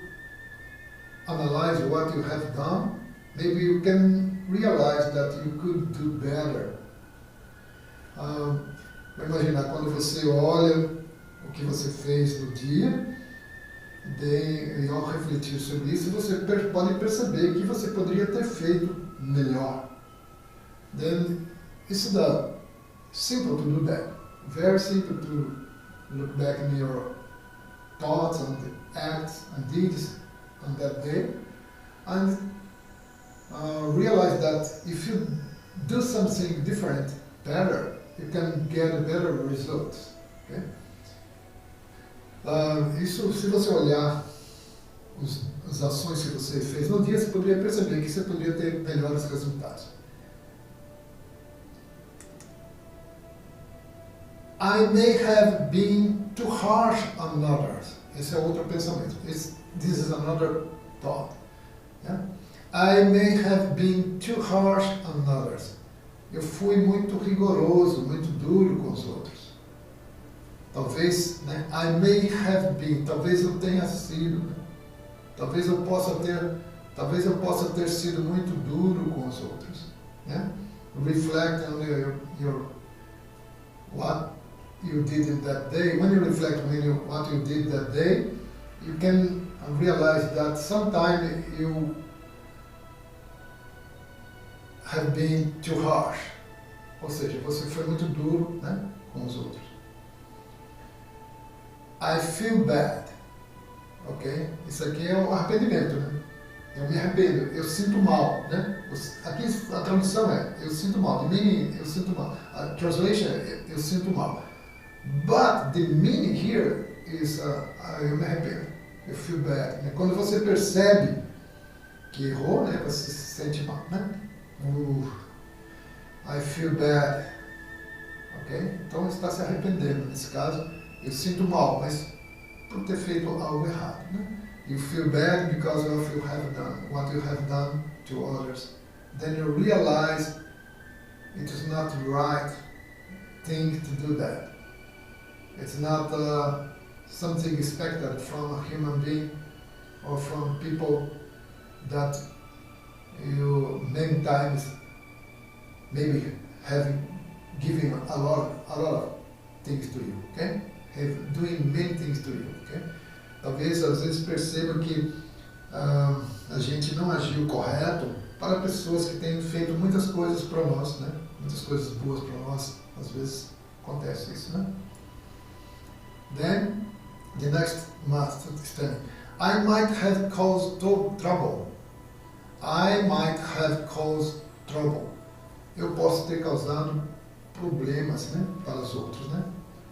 analyze what you have done, maybe you can realize that you could do better. Vou imaginar quando você olha o que você fez no dia, e ao refletir sobre isso, você pode perceber que você poderia ter feito melhor. Then it's simple to do that. Very simple to look back in your thoughts and acts and deeds on that day, and realize that if you do something different, better, you can get better results. Okay? Isso, se você olhar as ações que você fez no dia, você poderia perceber que você poderia ter melhores resultados. I may have been too harsh on others. Esse é outro pensamento. This is another thought. Yeah? I may have been too harsh on others. Eu fui muito rigoroso, muito duro com os outros. Talvez, né? I may have been. Talvez eu tenha sido. Né? Talvez eu possa ter sido muito duro com os outros. Né? Reflect on your what you did in that day. When you reflect on what you did that day, you can realize that sometimes you have been too harsh. Ou seja, você foi muito duro, né, com os outros. I feel bad. Ok? Isso aqui é um arrependimento, né? Eu me arrependo, eu sinto mal, né? Aqui a tradução é, eu sinto mal. The meaning, eu sinto mal. A translation é, eu sinto mal. But the meaning here is, eu me arrependo. Eu feel bad. Né? Quando você percebe que errou, né? Você se sente mal, né? I feel bad. Ok? Então está se arrependendo. Nesse caso, eu sinto mal, mas por ter feito algo errado, né? You feel bad because of what you have done to others. Then you realize it is not the right thing to do that. It's not something expected from a human being or from people that you many times maybe have given a lot of things to you, okay? Doing many things to you, okay? Talvez às vezes perceba que a gente não agiu correto para pessoas que têm feito muitas coisas para nós, né? Muitas coisas boas para nós. Às vezes acontece isso, né? Then the next master standing. I might have caused trouble. I might have caused trouble. Eu posso ter causado problemas, né, para os outros, né?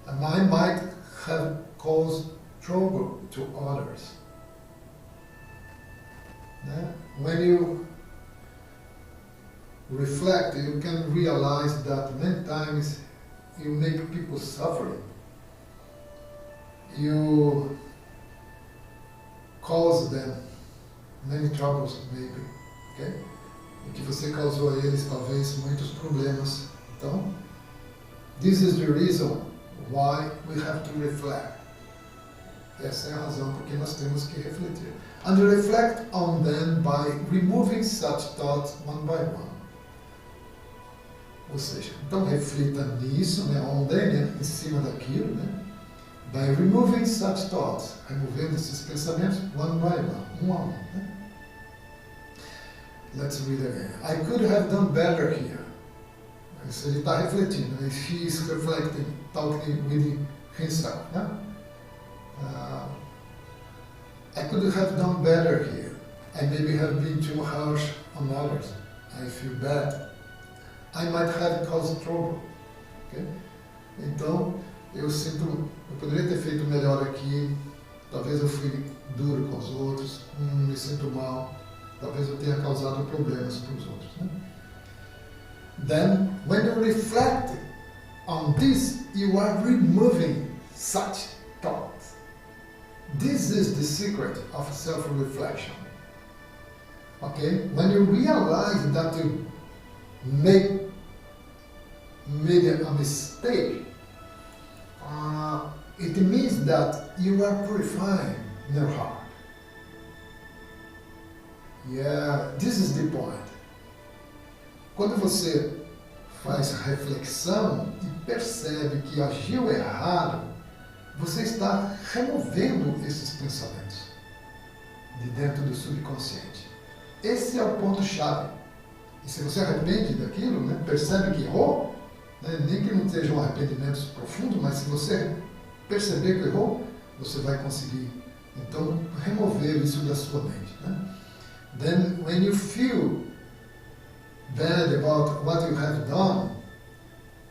And I might have caused trouble to others. Né? When you reflect, you can realize that many times you make people suffering, you cause them many troubles, maybe, ok? E que você causou a eles, talvez, muitos problemas. Então, this is the reason why we have to reflect. Essa é a razão porque nós temos que refletir. And reflect on them by removing such thoughts one by one. Ou seja, então reflita nisso, né, on them, em cima daquilo, né, by removing such thoughts, removendo esses pensamentos one by one, um a um. Né? Let's read again. I could have done better here. Isso ele está refletindo, né? He is reflecting, talking with himself. Né? I could have done better here. I maybe have been too harsh on others. I feel bad. I might have caused trouble. Okay? Então, eu poderia ter feito melhor aqui. Talvez eu fui duro com os outros. Me sinto mal. Talvez eu tenha causado problemas para os outros. Né? Then, when you reflect on this, you are removing such thoughts. This is the secret of self-reflection. Okay? When you realize that you made a mistake, it means that you are purifying your heart. Yeah, this is the point. Quando você faz reflexão e percebe que agiu errado, você está removendo esses pensamentos de dentro do subconsciente. Esse é o ponto-chave. E se você arrepende daquilo, né, percebe que errou, né, nem que não sejam arrependimentos profundos, mas se você perceber que errou, você vai conseguir, então, remover isso da sua mente. Né? Then, when you feel bad about what you have done,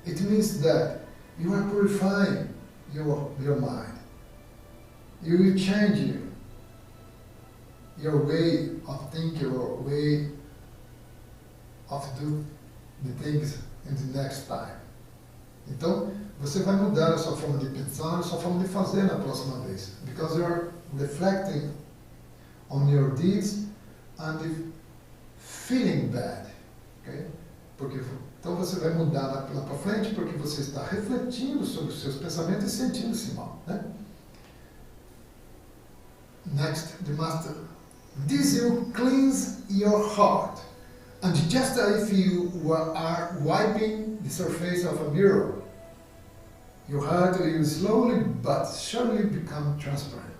it means that you are purifying your mind. You will change your way of thinking, your way of do the things in the next time. Então, você vai mudar a sua forma de pensar, a sua forma de fazer na próxima vez. Because you are reflecting on your deeds and feeling bad. Okay? Então você vai mudar lá para frente porque você está refletindo sobre os seus pensamentos e sentindo-se mal. Né? Next, the Master. This will cleanse your heart. And just as if you are wiping the surface of a mirror, your heart will slowly but surely become transparent.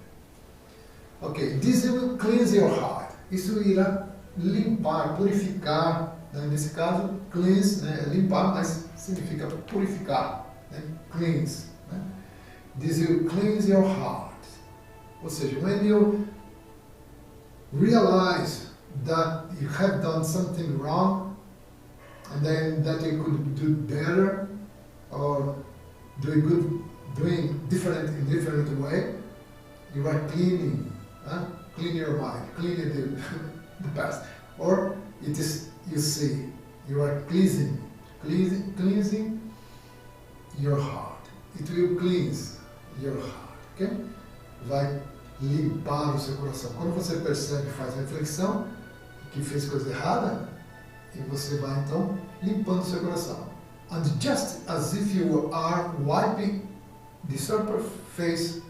Ok, this will cleanse your heart. Isso irá limpar, purificar. Nesse caso, cleanse, né, é limpar, mas significa purificar. Né? Cleanse. Né? This will cleanse your heart. Ou seja, when you realize that you have done something wrong, and then that you could do better, or doing different in different way, you are cleaning, clean your mind, cleaning the past, or it is, you see, you are cleansing your heart. It will cleanse your heart, ok? Vai limpar o seu coração. Quando você percebe, faz a reflexão que fez coisa errada, e você vai então limpando o seu coração. And just as if you are wiping the surface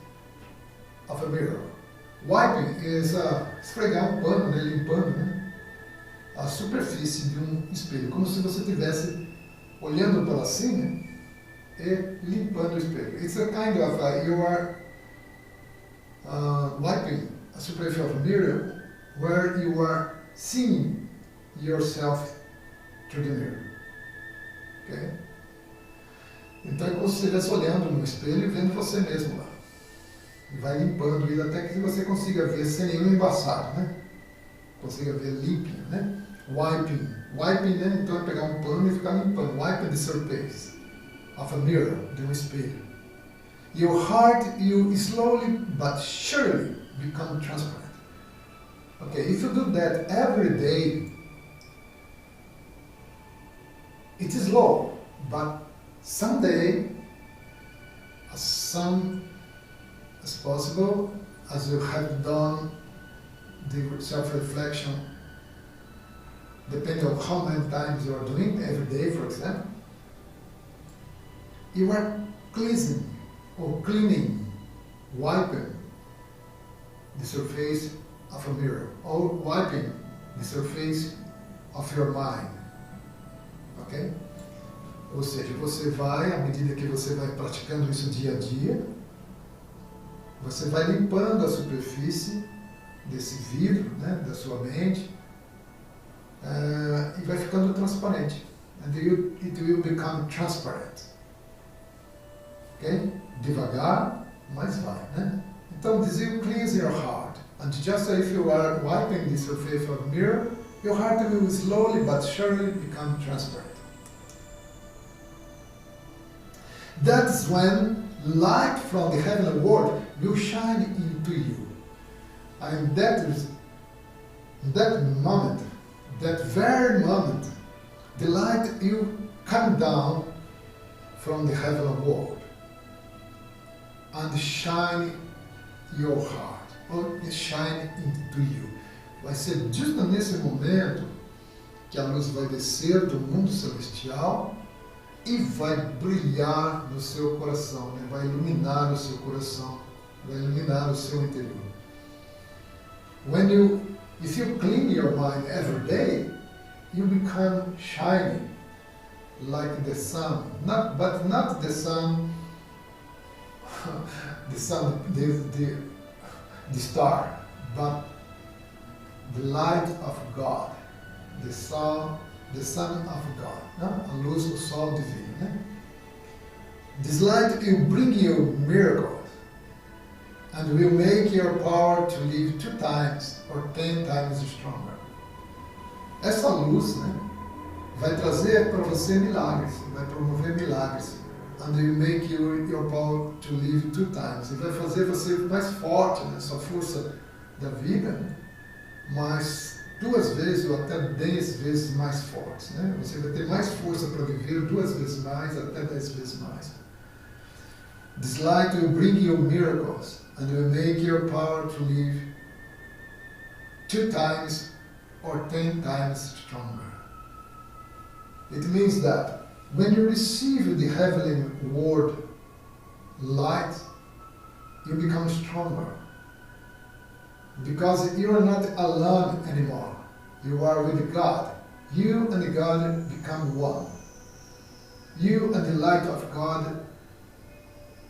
of a mirror. Wiping is esfregar um pano, né, limpando, né, a superfície de um espelho, como se você estivesse olhando para cima e limpando o espelho. It's a kind of you are wiping a superficie of a mirror where you are seeing yourself through the mirror. Okay? Então é como se você estivesse olhando no espelho e vendo você mesmo lá. E vai limpando ele até que você consiga ver sem nenhum embaçado, né? Consiga ver limpinho, né? Wiping, né? Então é pegar um pano e ficar limpando. Wipe the surface of a mirror, de um espelho. Your heart, you slowly but surely become transparent. Okay, if you do that every day, it is slow, but someday as soon as possible, as you have done the self-reflection, depending on how many times you are doing, every day, for example, you are cleansing or cleaning, wiping the surface of a mirror, or wiping the surface of your mind. Ok? Ou seja, você vai, à medida que você vai praticando isso dia a dia, você vai limpando a superfície desse vidro, né, da sua mente, e vai ficando transparente. And it will become transparent. Ok? Devagar, mas vai, né? Então, this will cleanse your heart. And just if you are wiping the surface of the mirror, your heart will slowly but surely become transparent. That's when light from the heavenly world will shine into you. And that moment, that very moment, the light will come down from the heavenly world and shine your heart, or shine into you. Vai ser justo nesse momento que a luz vai descer do mundo celestial e vai brilhar no seu coração, né? Vai iluminar o seu coração, vai iluminar o seu interior. If you clean your mind every day, you become shining like the sun, not the sun, the star, but the light of God, the sun of God, né? A luz do sol divino, né? This light will bring you miracles and will make your power to live 2 times or 10 times stronger. Essa luz, né, vai trazer para você milagres, vai promover milagres, and will make your power to live 2 times. E vai fazer você mais forte, né, sua força da vida, né, mais 2 vezes ou até 10 vezes mais forte, né? Você vai ter mais força para viver 2 vezes mais, até 10 vezes mais. This light will bring you miracles and will make your power to live 2 times or 10 times stronger. It means that when you receive the heavenly word light, you become stronger. Because you are not alone anymore. You are with God. You and God become one. You and the light of God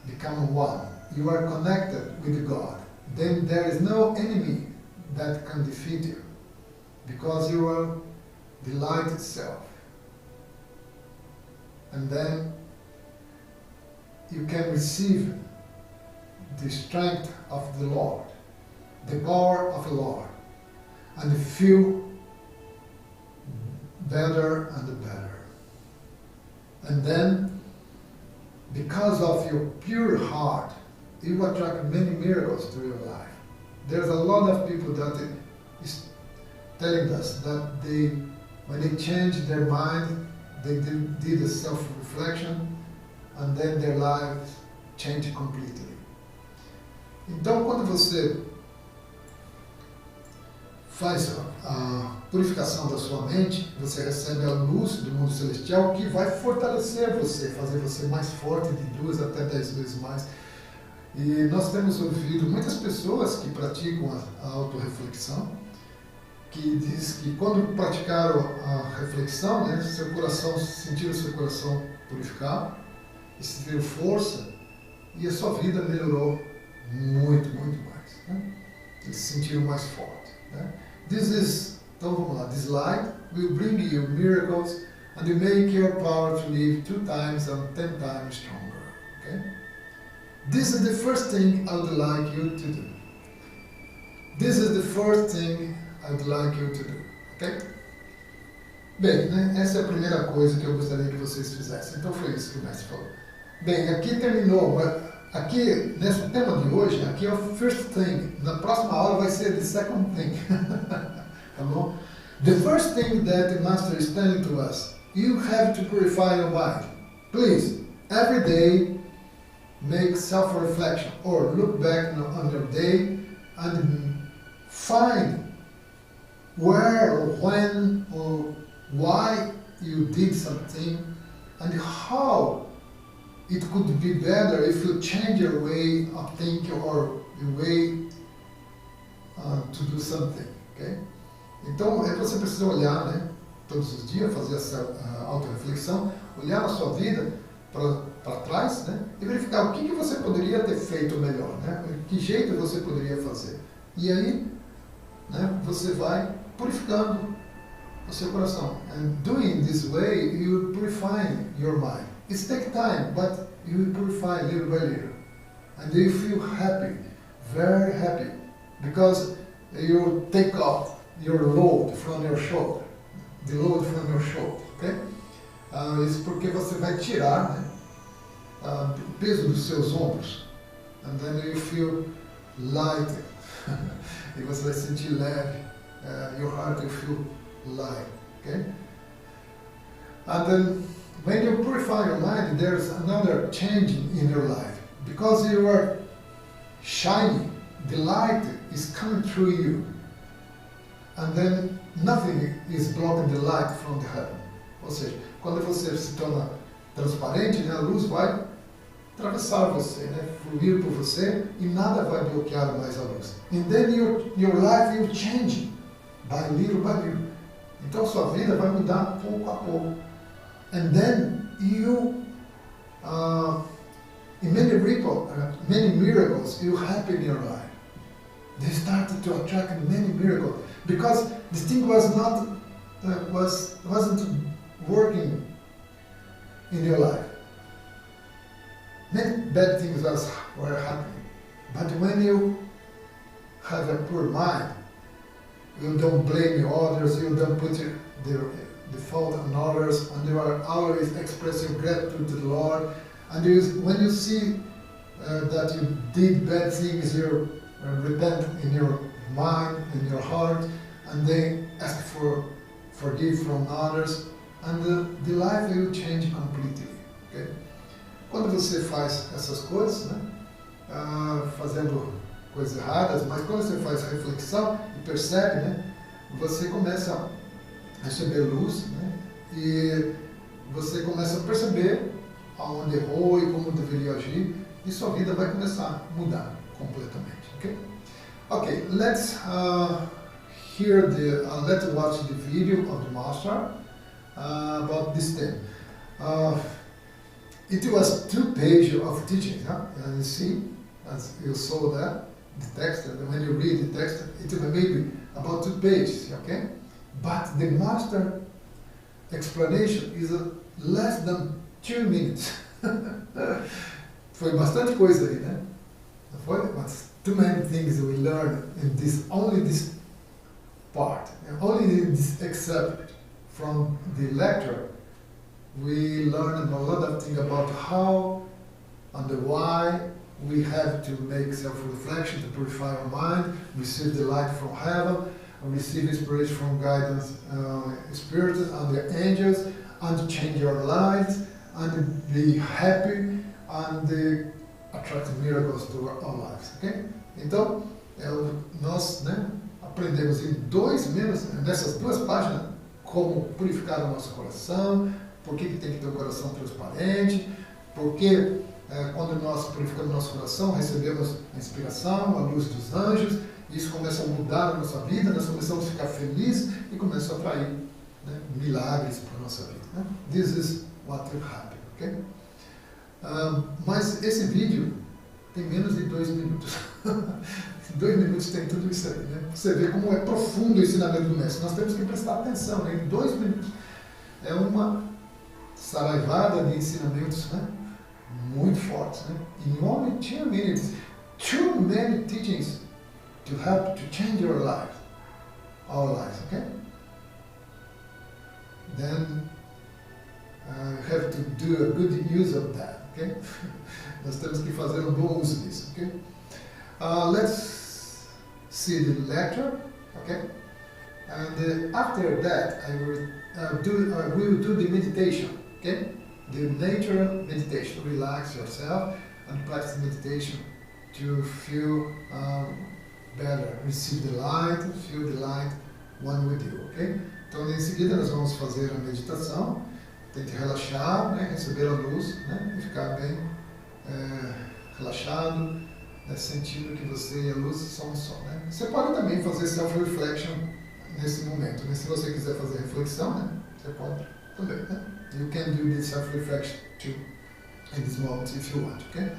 become one. You are connected with God. Then there is no enemy that can defeat you, because you are the light itself. And then you can receive the strength of the Lord, the power of the Lord, and feel better and better. And then, because of your pure heart, you attract many miracles to your life. There's a lot of people that is telling us that when they change their mind, they did a self-reflection, and then their lives change completely. Então, quando você faz a purificação da sua mente, você recebe a luz do mundo celestial que vai fortalecer você, fazer você mais forte de 2 até 10 vezes mais. E nós temos ouvido muitas pessoas que praticam a autorreflexão, que diz que quando praticaram a reflexão, né, seu coração, sentiram seu coração purificado, e sentiram força, e a sua vida melhorou muito, muito mais, né? Eles se sentiram mais fortes, né? Então vamos lá. This light will bring you miracles and will make your power to live 2 times and 10 times stronger. Okay? This is the first thing I would like you to do. This is the first thing I would like you to do. Okay? Bem, né, essa é a primeira coisa que eu gostaria que vocês fizessem. Então foi isso que o mestre falou. Bem, aqui terminou. Aqui, nesse tema de hoje, aqui é o first thing. Na próxima aula vai ser the second thing. Tá bom? The first thing that the Master is telling to us, you have to purify your mind. Please, every day, make self-reflection or look back on your day and find where or when or why you did something and how it could be better if you change your way of thinking or your way to do something, ok? Então, você precisa olhar, né, todos os dias, fazer essa autorreflexão, olhar a sua vida para trás, né, e verificar o que você poderia ter feito melhor, né, que jeito você poderia fazer. E aí, né, você vai purificando o seu coração. And doing this way, you purify your mind. It takes time, but you purify little by little. And you feel happy, very happy, because you take off your load from your shoulder. The load from your shoulder, ok? Isso porque você vai tirar, né, o peso dos seus ombros. And then you feel light. E você vai se sentir leve. Your heart will feel light, okay? And then when you purify your mind, there's another change in your life. Because you are shining, the light is coming through you. And then nothing is blocking the light from the heaven. Ou seja, quando você se torna transparente, né, a luz vai atravessar você, né, fluir por você e nada vai bloquear mais a luz. And then your life will change by little by little. Então sua vida vai mudar pouco a pouco. And then you, in many miracles you happen in your life. They started to attract many miracles because this thing wasn't working in your life. Many bad things were happening, but when you have a poor mind, you don't blame others, you don't put the fault on others, and you are always expressing gratitude to the Lord. And when you see that you did bad things, you repent in your mind, in your heart, and then ask for forgive from others, and the life will change completely. Okay? Quando você faz essas coisas, né, fazendo coisas erradas, mas quando você faz a reflexão e percebe, né, você começa a receber luz, né, e você começa a perceber aonde errou e como deveria agir, e sua vida vai começar a mudar completamente. Okay? Okay, let's let's watch the video of the master about this thing. It was 2 pages of teaching, huh? And you see, as you saw that, the text, and when you read the text, it will maybe about 2 pages, okay? But the master explanation is less than 2 minutes. Foi bastante coisa aí, né? Não foi? But too many things we learn in only this part, and only in this excerpt from the lecture. We learn a lot of things about how and why we have to make self-reflection to purify our mind, receive the light from heaven, and receive inspiration from guidance, spirits and the angels, and change our lives, and be happy, and attract miracles to our lives. Okay? Então, nós, né, aprendemos em 2 minutos, nessas 2 páginas, como purificar o nosso coração, por que tem que ter um coração transparente, porque quando nós purificamos nosso coração, recebemos a inspiração, a luz dos anjos, e isso começa a mudar a nossa vida, nós começamos a ficar felizes e começa a atrair, né, milagres para a nossa vida. Né? This is what will happen. Okay? Mas esse vídeo tem menos de 2 minutos. 2 minutos tem tudo isso aí. Né? Você vê como é profundo o ensinamento do mestre. Nós temos que prestar atenção, né? Em 2 minutos. É uma saraivada de ensinamentos, né, muito fortes. Né? In only 2 minutes, too many teachings to help to change your life, our lives, okay? Then you have to do a good use of that, okay? Nós temos que fazer um bom uso disso, okay? Let's see the lecture, okay? And after that, we will do the meditation, okay? The natural meditation. Relax yourself and practice meditation to feel better, receive the light, feel the light one with you, ok? Então, em seguida, nós vamos fazer a meditação. Tente relaxar, né, receber a luz, né, e ficar bem relaxado, né, sentindo que você e a luz são um só. Né? Você pode também fazer self-reflection nesse momento. Né? Se você quiser fazer reflexão, né, você pode também. Né? You can do this self-reflection too in this moment if you want, ok?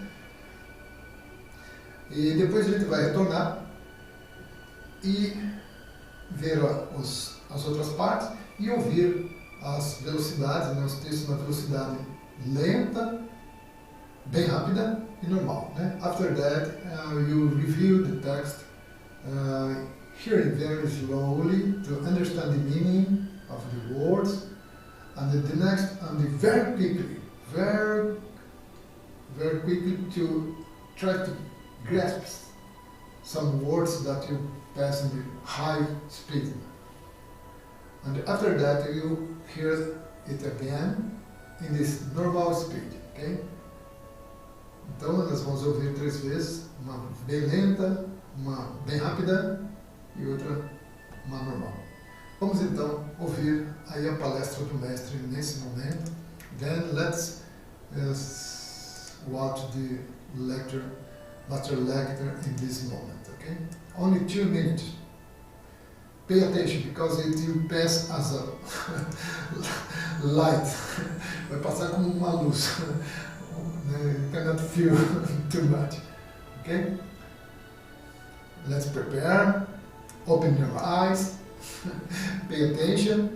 E depois a gente vai retornar e ver as outras partes e ouvir as velocidades, né, os textos na velocidade lenta, bem rápida e normal. Né? After that, you review the text, hearing very slowly to understand the meaning of the words, and the next, and very quickly to try to grasp some words that you pass in the high speed. And after that, you hear it again in this normal speed, ok? Então, nós vamos ouvir 3 vezes, uma bem lenta, uma bem rápida e outra uma normal. Vamos então ouvir aí a palestra do mestre nesse momento. Then let's watch the master lecture in this moment, okay? Only 2 minutes. Pay attention because it will pass as a light. Vai passar como uma luz. You cannot feel too much. Okay? Let's prepare. Open your eyes. Pay attention.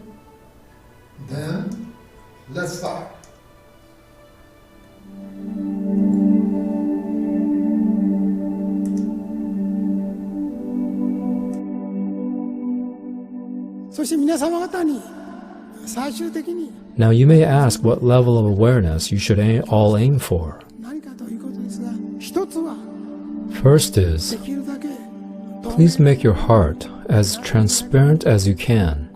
Then, let's start.
Now you may ask what level of awareness you should all aim for. First is, please make your heart as transparent as you can.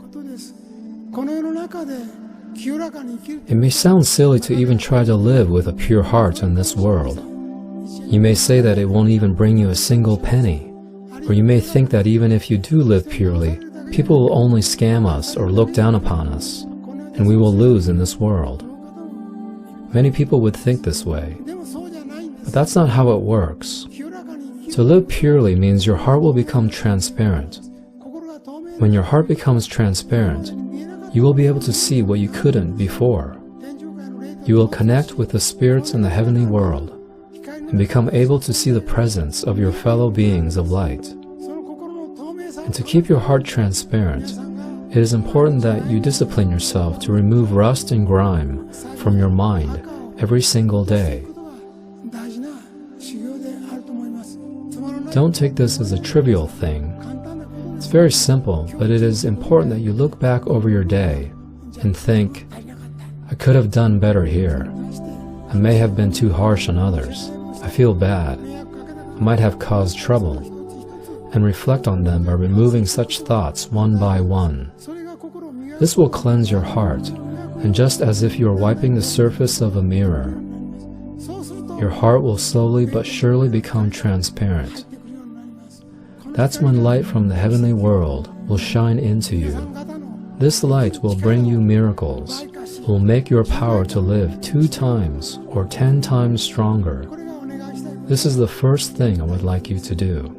It may sound silly to even try to live with a pure heart in this world. You may say that it won't even bring you a single penny, or you may think that even if you do live purely, people will only scam us or look down upon us, and we will lose in this world. Many people would think this way, but that's not how it works. To live purely means your heart will become transparent. When your heart becomes transparent, you will be able to see what you couldn't before. You will connect with the spirits in the heavenly world and become able to see the presence of your fellow beings of light. And to keep your heart transparent, it is important that you discipline yourself to remove rust and grime from your mind every single day. Don't take this as a trivial thing. It's very simple, but it is important that you look back over your day and think, I could have done better here. I may have been too harsh on others. I feel bad. I might have caused trouble. And reflect on them by removing such thoughts one by one. This will cleanse your heart, and just as if you are wiping the surface of a mirror, your heart will slowly but surely become transparent. That's when light from the heavenly world will shine into you. This light will bring you miracles, will make your power to live 2 times or 10 times stronger. This is the first thing I would like you to do.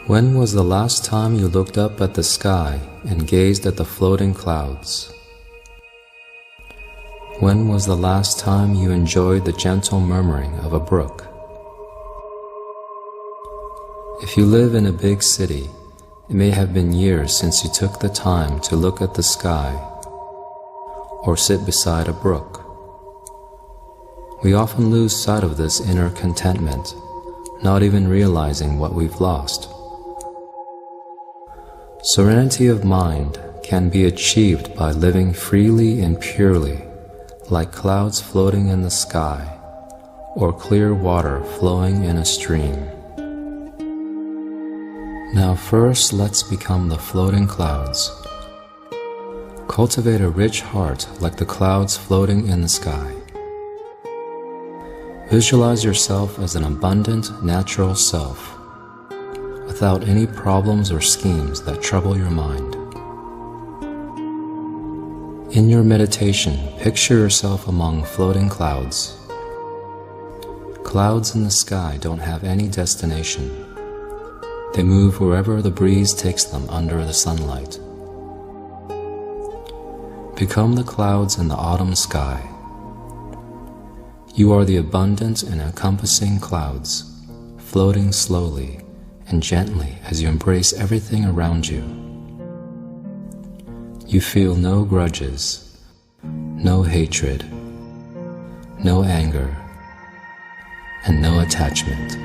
When was the last time you looked up at the sky and gazed at the floating clouds? When was the last time you enjoyed the gentle murmuring of a brook? If you live in a big city, it may have been years since you took the time to look at the sky or sit beside a brook. We often lose sight of this inner contentment, not even realizing what we've lost. Serenity of mind can be achieved by living freely and purely, like clouds floating in the sky, or clear water flowing in a stream. Now first let's become the floating clouds. Cultivate a rich heart like the clouds floating in the sky. Visualize yourself as an abundant, natural self, without any problems or schemes that trouble your mind. In your meditation, picture yourself among floating clouds. Clouds in the sky don't have any destination. They move wherever the breeze takes them under the sunlight. Become the clouds in the autumn sky. You are the abundant and encompassing clouds, floating slowly and gently as you embrace everything around you. You feel no grudges, no hatred, no anger, and no attachment.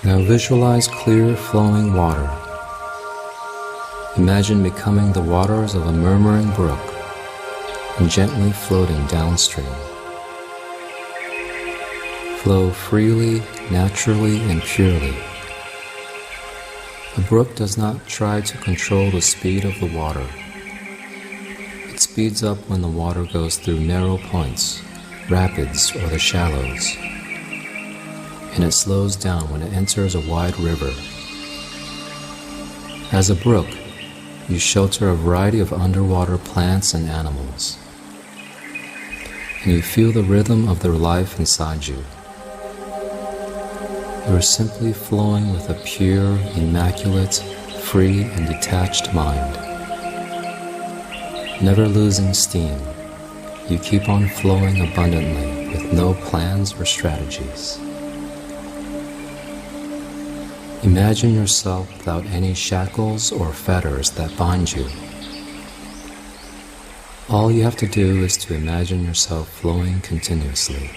Now visualize clear flowing water. Imagine becoming the waters of a murmuring brook and gently floating downstream. Flow freely, naturally, and purely. The brook does not try to control the speed of the water. It speeds up when the water goes through narrow points, rapids, or the shallows, and it slows down when it enters a wide river. As a brook, you shelter a variety of underwater plants and animals, and you feel the rhythm of their life inside you. You are simply flowing with a pure, immaculate, free and detached mind. Never losing steam, you keep on flowing abundantly with no plans or strategies. Imagine yourself without any shackles or fetters that bind you. All you have to do is to imagine yourself flowing continuously.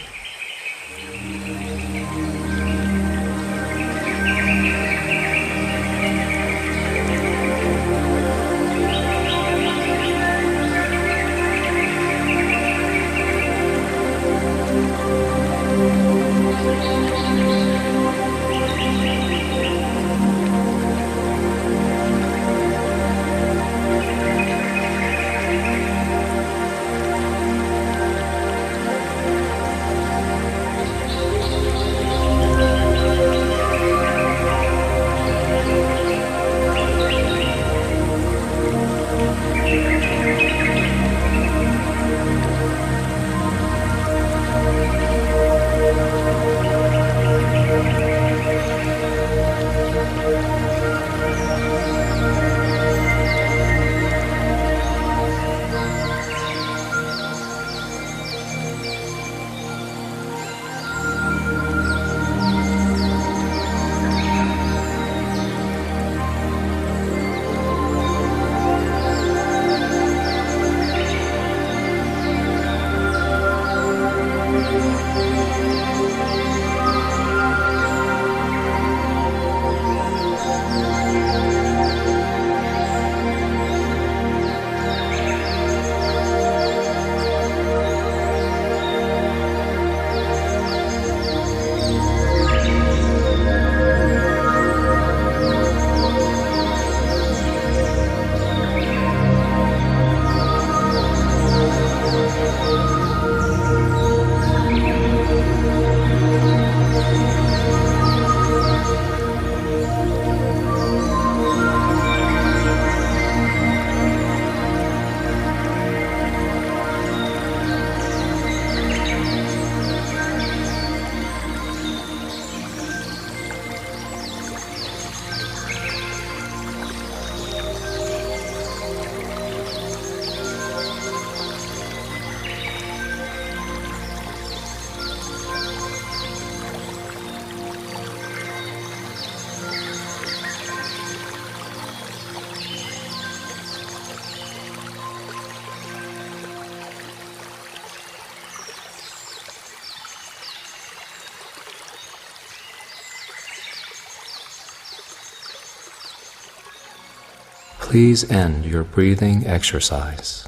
Please end your breathing exercise.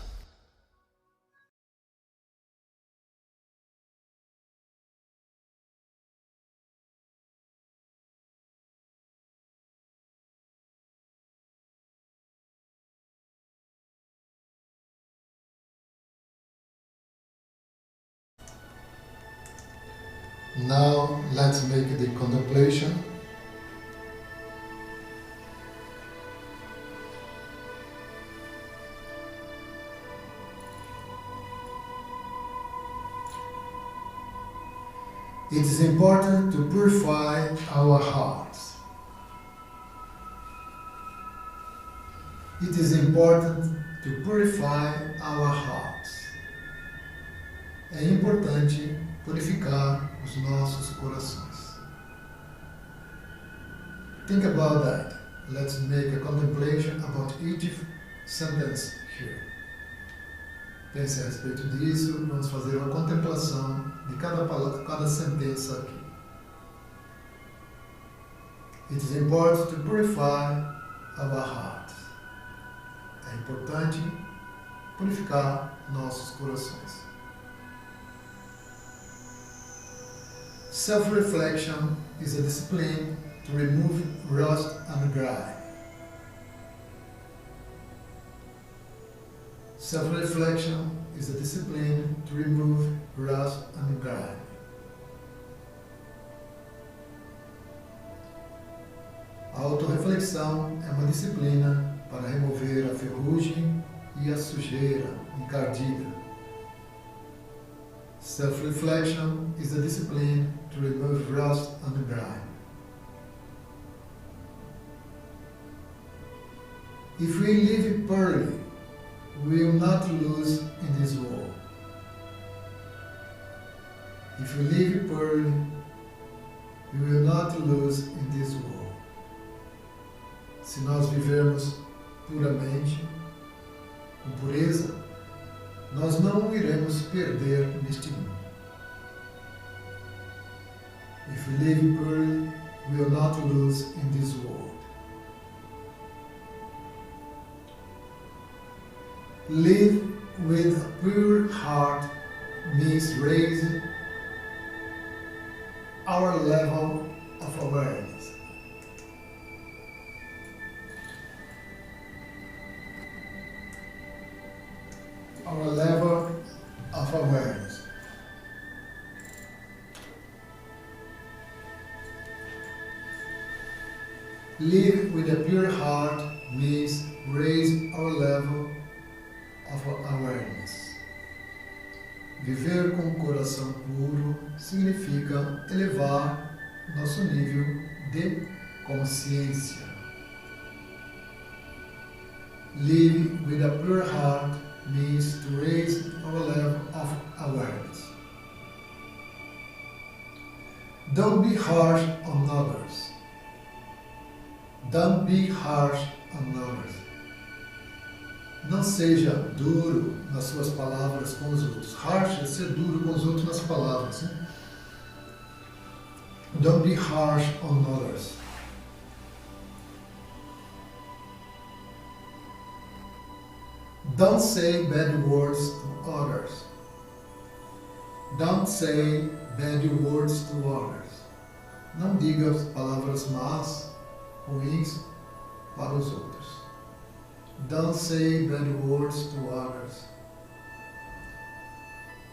Now let's make the contemplation. It is important to purify our hearts. It is important to purify our hearts. É importante purificar os nossos corações. Think about that. Let's make a contemplation about each sentence here. Pense a respeito disso, vamos fazer uma contemplação de cada palavra, cada sentença aqui. It is important to purify our hearts. É importante purificar nossos corações. Self-reflection is a discipline to remove rust and grime. Self-reflection is a discipline to remove rust and grime. A autorreflexão é uma disciplina para remover a ferrugem e a sujeira encardida. Self-reflection is a discipline to remove rust and grime. If we live purely, we will not lose in this world. If we live purely, we will not lose in this world. Se nós vivermos puramente, com pureza, nós não iremos perder neste mundo. If we live purely, we will not lose in this world. Live with a pure heart means raising our level of awareness. Our level of awareness. Live with a pure heart means raise our level of awareness. Viver com o coração puro significa elevar nosso nível de consciência. Live with a pure heart means to raise our level of awareness. Don't be harsh on others. Don't be harsh on others. Não seja duro nas suas palavras com os outros. Harsh é ser duro com os outros nas palavras. Né? Don't be harsh on others. Don't say bad words to others. Don't say bad words to others. Não diga palavras más, ruins para os outros. Don't say bad words to others.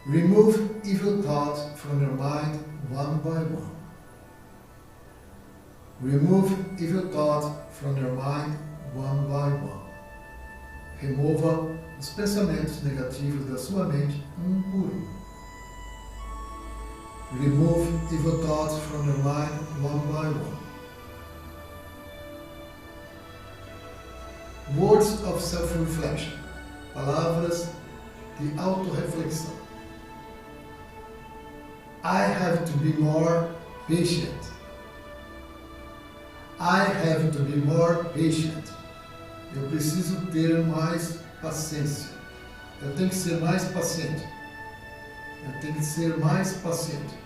Remove evil thoughts from your mind one by one. Remove evil thoughts from your mind one by one. Remova os pensamentos negativos da sua mente por um. Remove evil thoughts from your mind one by one. Words of self-reflection, palavras de auto-reflexão. I have to be more patient. I have to be more patient. Eu preciso ter mais paciência. Eu tenho que ser mais paciente. Eu tenho que ser mais paciente.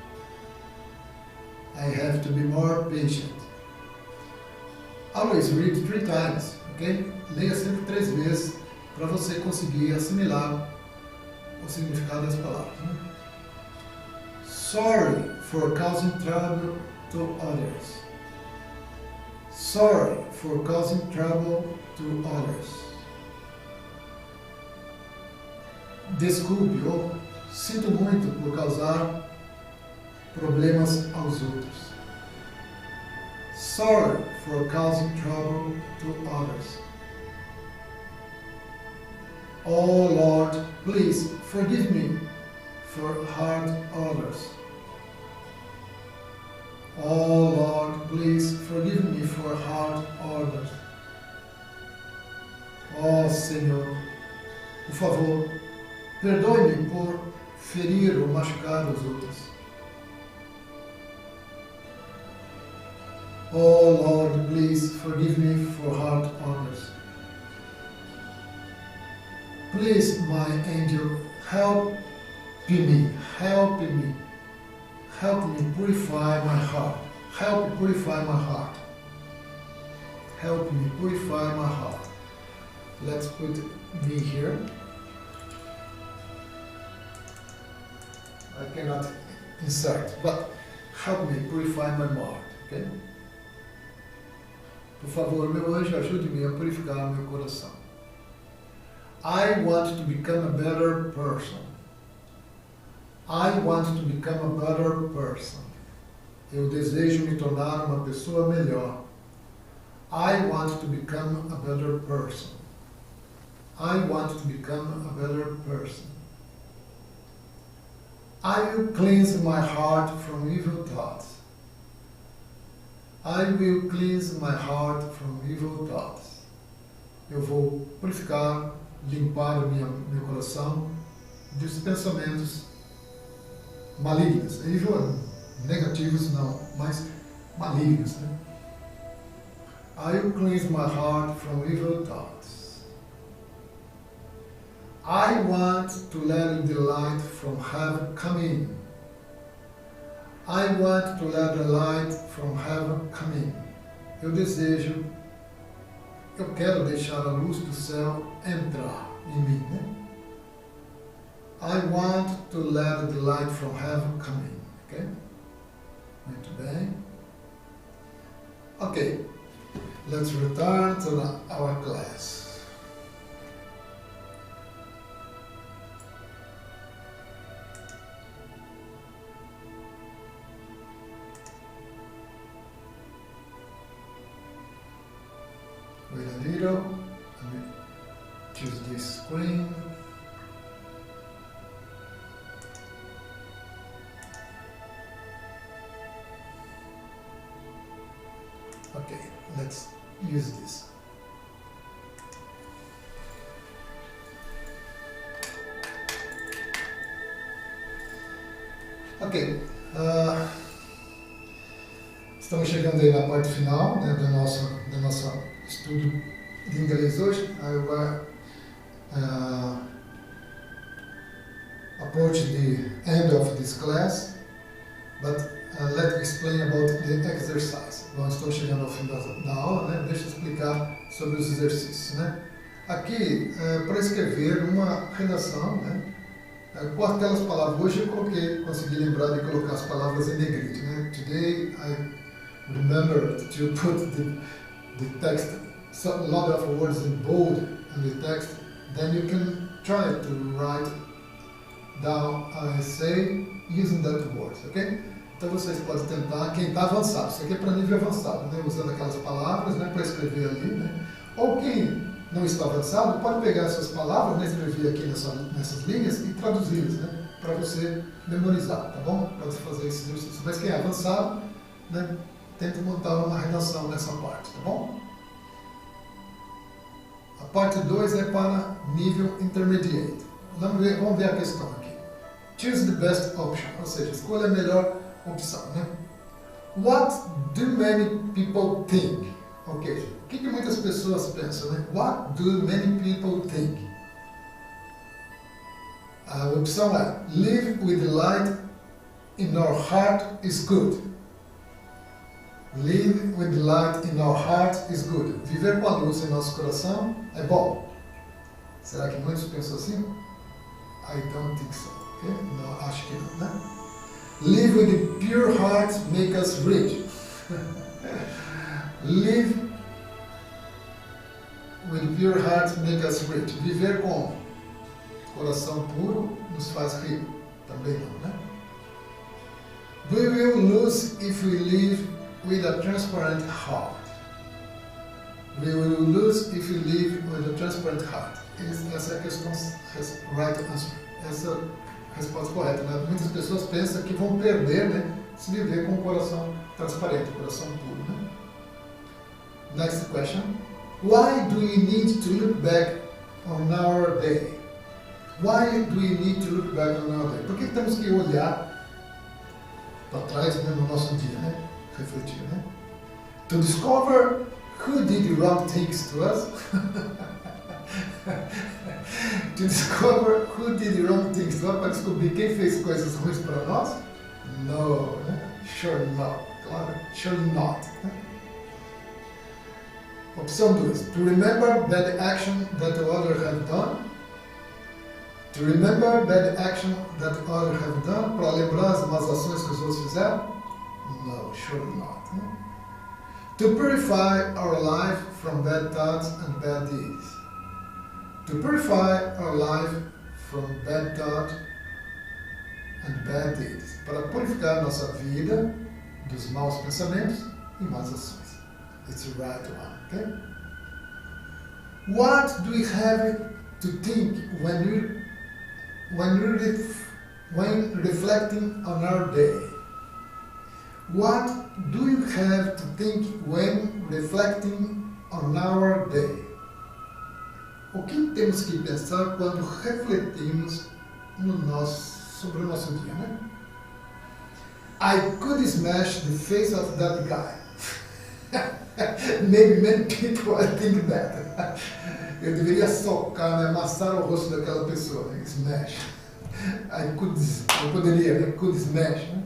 I have to be more patient. Always read 3 times, ok? Leia sempre 3 vezes para você conseguir assimilar o significado das palavras. Né? Sorry for causing trouble to others. Sorry for causing trouble to others. Desculpe ou sinto muito por causar problemas aos outros. Sorry for causing trouble to others. Oh Lord, please forgive me for hurt others. Oh Lord, please forgive me for hurt others. Oh Senhor, por favor, perdoe-me por ferir ou machucar os outros. Oh Lord, please forgive me for hurt others. Please, my angel, help me purify my heart. Help purify my heart. Help me purify my heart. Let's put me here. I cannot insert, but help me purify my heart. Okay? Por favor, meu anjo, ajude-me a purificar meu coração. I want to become a better person. I want to become a better person. Eu desejo me tornar uma pessoa melhor. I want to become a better person. I want to become a better person. I will cleanse my heart from evil thoughts. I will cleanse my heart from evil thoughts. eu vou purificar, limpar o meu coração dos pensamentos malignos. Evil, negativos não, mas malignos, né? I will cleanse my heart from evil thoughts. I want to let the light from heaven come in. I want to let the light from heaven come in. Eu quero deixar a luz do céu entrar em mim, né? I want to let the light from heaven come in. Ok? Muito bem. Ok. Let's return to our class. Wait a little. Let me choose this screen. Okay, let's use this. Ok, estamos chegando aí na parte final, né, do nosso estudo de inglês hoje. I will approach the end of this class, but let me explain about the exercise. Bom, estou chegando ao fim da aula, né? Deixa eu explicar sobre os exercícios, né? Aqui, para escrever uma redação, né? Com aquelas palavras, hoje eu consegui lembrar de colocar as palavras em negrito, né? Today I remember to put the text, a lot of words in bold in the text. Then you can try to write down an essay using that words, ok? Então vocês podem tentar, quem está avançado, isso aqui é para nível avançado, né? Usando aquelas palavras, né, para escrever ali, né? Ou quem não está avançado, pode pegar essas palavras, né, escrever aqui nessas linhas e traduzi-las, né, para você memorizar, tá bom? Pode fazer esse exercício. Mas quem é avançado, né, tenta montar uma redação nessa parte, tá bom? A parte 2 é para nível intermediate. Vamos ver a questão aqui. Choose the best option, ou seja, escolha a melhor opção, né? What do many people think? Ok, o que muitas pessoas pensam, né? What do many people think? A opção é live with the light in our heart is good. Live with the light in our heart is good. Viver com a luz em nosso coração é bom. Será que muitos pensam assim? I don't think so. Okay? Não, acho que não, né? Live with the pure heart make us rich. Live with the pure heart make us rich. Viver com coração puro nos faz rico. Também não, né? We will lose if we live with a transparent heart. We will lose if we live with a transparent heart. Essa é a questão, right answer. Essa é a resposta correta, né? Muitas pessoas pensam que vão perder, né, se viver com o coração transparente, o coração puro, né? Next question. Why do we need to look back on our day? Why do we need to look back on our day? Por que temos que olhar para trás, né, no nosso dia, né? Refletir, né? To discover who did wrong things to us. To discover who did wrong things to us. Para descobrir quem fez coisas ruins para nós? No, né? Sure not. Claro, sure not. Né? Opção 2. To remember bad action that others have done. To remember bad action that others have done. Para lembrar as más ações que os outros fizeram? No, sure not. Né? To purify our life from bad thoughts and bad deeds. To purify our life from bad thoughts and bad deeds. Para purificar nossa vida dos maus pensamentos e más ações. It's the right one, okay? What do we have to think when reflecting on our day? What do you have to think when reflecting on our day? O que temos que pensar quando refletimos sobre o nosso dia, né? I could smash the face of that guy. Maybe many people think that. Eu deveria socar, né, amassar o rosto daquela pessoa, né? Smash. Eu poderia, né? Could smash. Né?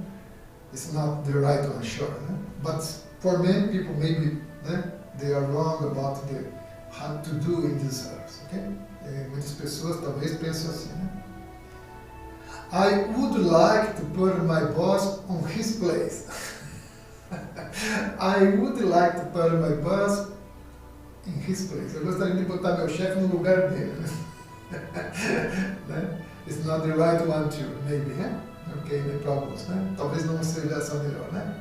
It's not the right one, sure. Né? But for many people, maybe, né, they are wrong about how to do in this earth. Okay? Muitas pessoas talvez pensem assim, né? I would like to put my boss on his place. I would like to put my boss in his place. Eu gostaria de botar meu chefe no lugar dele. Né? It's not the right one to, maybe, né? Ok, para alguns, né? Talvez não seja essa melhor, né?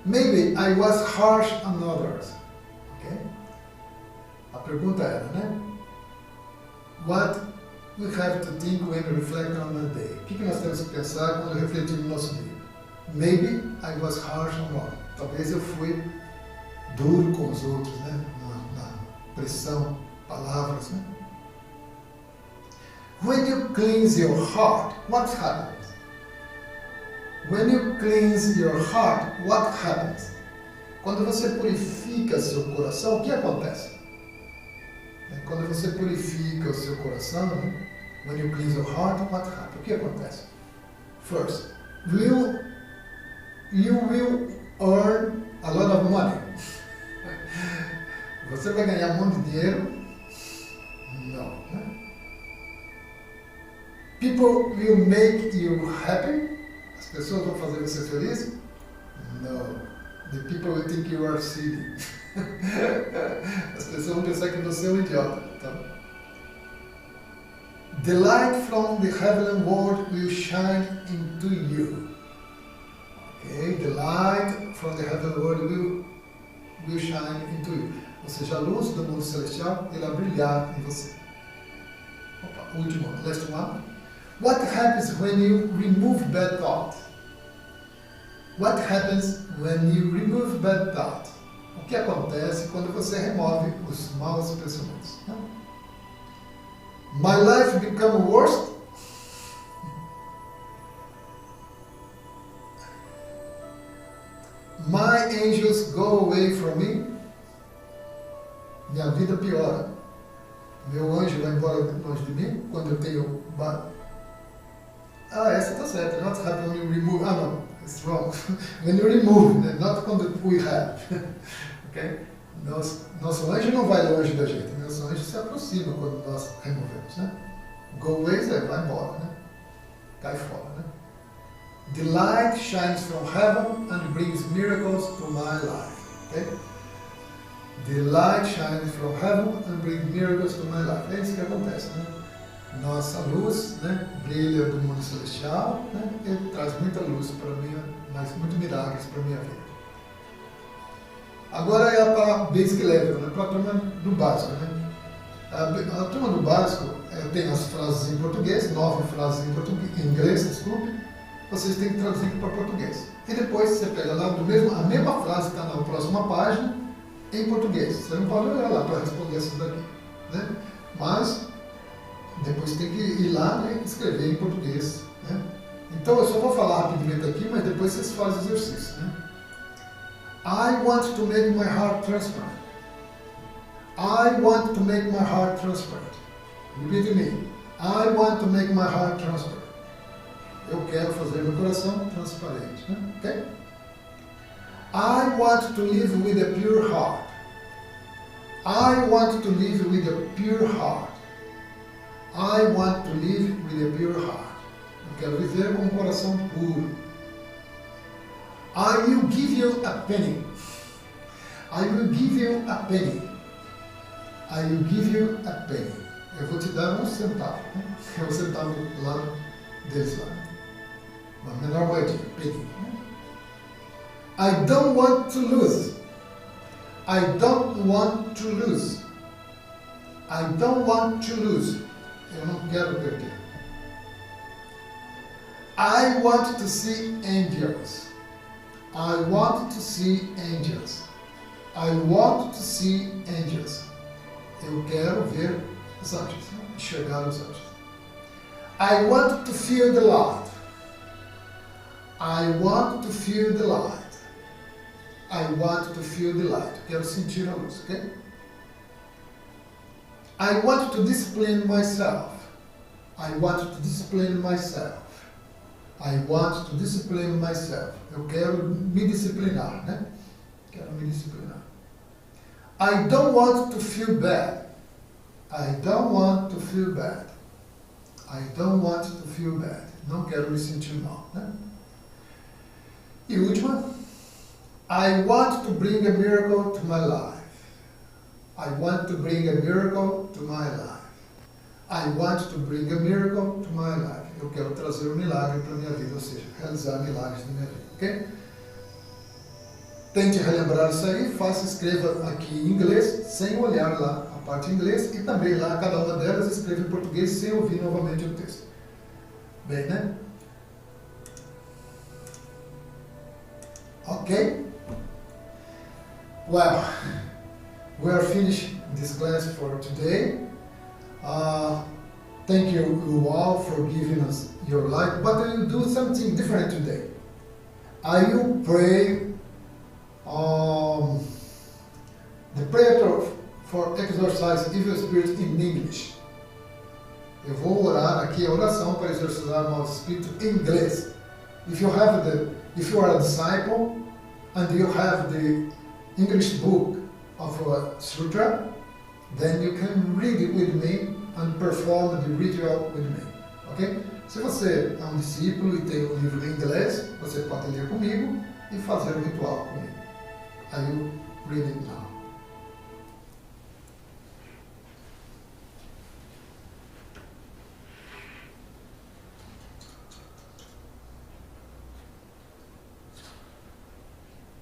Maybe I was harsh on others. Ok? A pergunta era, né? What we have to think when we reflect on a day. O que nós temos que pensar quando refletimos no nosso dia? Maybe I was harsh on others. Talvez eu fui duro com os outros, né? Na pressão, palavras, né? When you cleanse your heart, what happens? When you cleanse your heart, what happens? Quando você purifica seu coração, o que acontece? Quando você purifica o seu coração, né? When you cleanse your heart, what happens? O que acontece? First, you will earn a lot of money. Você vai ganhar um monte de dinheiro? Não. Né? People will make you happy. As pessoas vão fazer você feliz? No. The people will think you are silly. As pessoas vão pensar que você é um idiota. Tá? The light from the heavenly world will shine into you. Okay? The light from the heavenly world will shine into you. Ou seja, a luz do mundo celestial irá brilhar em você. Opa, último, last one. What happens when you remove bad thoughts? What happens when you remove bad thoughts? O que acontece quando você remove os maus pensamentos? Né? My life become worse? My angels go away from me? Minha vida piora. Meu anjo vai embora longe de mim quando eu tenho... essa está certa. Not happen when you remove... não. It's wrong. When you remove, not quando we have. Okay? Nosso anjo não vai longe da gente. Nosso anjo se aproxima quando nós removemos. Né? Go away vai embora. Né? Cai fora. Né? The light shines from heaven and brings miracles to my life. Okay? The light shines from heaven and brings miracles to my life. É isso que acontece. Né? Nossa luz, né, brilha do mundo celestial, né, e traz muita luz para mim, mas muitos milagres para a minha vida. Agora é a basic level, né, para a turma do básico. Né? A turma do básico tem as frases em português, 9 frases em inglês, desculpe, vocês têm que traduzir para português. E depois você pega lá a mesma frase que está na próxima página em português. Você não pode olhar lá para responder essas daqui. Né? Mas depois tem que ir lá, né, escrever em português. Né? Então eu só vou falar rapidamente aqui, mas depois vocês fazem o exercício. Né? I want to make my heart transparent. I want to make my heart transparent. Repeat me. I want to make my heart transparent. Eu quero fazer meu coração transparente. Né? Okay? I want to live with a pure heart. I want to live with a pure heart. I want to live with a pure heart. Eu quero viver com um coração puro. I will give you a penny. I will give you a penny. I will give you a penny. Eu vou te dar um centavo. Né? É um centavo lá deles lá. Uma menor moedinha, penny. I don't want to lose. I don't want to lose. I don't want to lose. Eu não quero perder. I want to see angels. I want to see angels. I want to see angels. Eu quero ver Os anjos, né? Enxergar os anjos. I want to feel the light. I want to feel the light. I want to feel the light. Quero sentir a luz, ok? I want to discipline myself. I want to discipline myself. I want to discipline myself. Eu quero me disciplinar, né? Quero me disciplinar. I don't want to feel bad. I don't want to feel bad. I don't want to feel bad. Não quero me sentir mal, né? E última. I want to bring a miracle to my life. I want to bring a miracle to my life. I want to bring a miracle to my life. Eu quero trazer um milagre para a minha vida, ou seja, realizar milagres na minha vida, ok? Tente relembrar isso aí, faça, escreva aqui em inglês, sem olhar lá a parte em inglês, e também lá, cada uma delas, escreva em português, sem ouvir novamente o texto. Bem, né? Ok? Well, we are finished this class for today. Thank you all for giving us your life, but I will do something different today. I will pray the prayer for exorcise evil spirits in English. Eu vou orar aqui a oração para exorcizar maus espíritos em inglês. If you are a disciple and you have the English book of SUTRA, then you can read it with me and perform the ritual with me. Ok? Se você é um discípulo e tem um livro em inglês, você pode ler comigo e fazer o ritual comigo. I will read it now.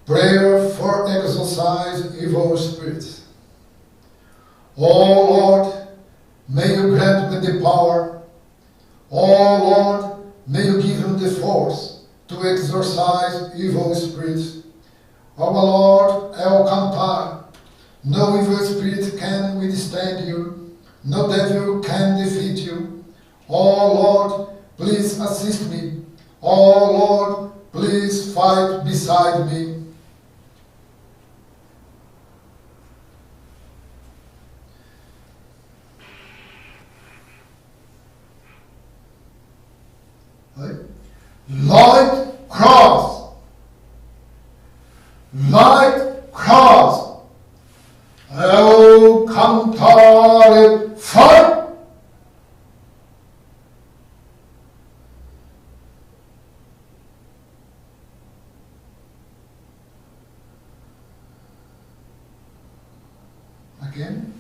Prayer for exorcise evil spirits. Oh Lord, may you grant me the power. Oh Lord, may you give me the force to exorcise evil spirits. Oh Lord, El Cantar, no evil spirit can withstand you, no devil can defeat you. Oh Lord, please assist me. Oh Lord, please fight beside me. Light cross. Light cross. El Cantare fight. Again.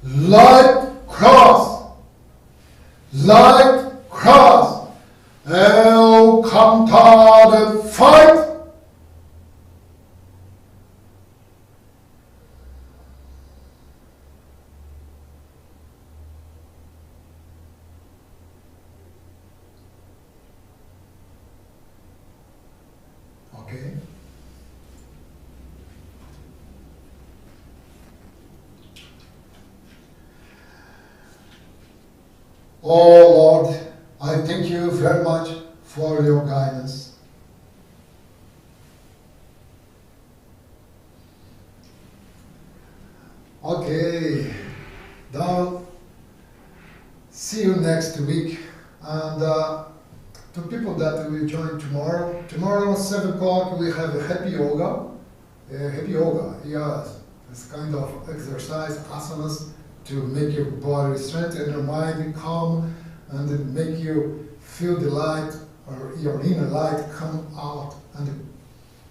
Light cross. Light cross. El Cantare fight. Okay. Oh Lord, I thank you very much for your guidance. Okay, now see you next week. And to people that will join tomorrow at 7 o'clock we have a happy yoga. Yes, it's kind of exercise, asanas, to make your body strengthen and your mind calm, and then make you feel the light, or your inner light come out and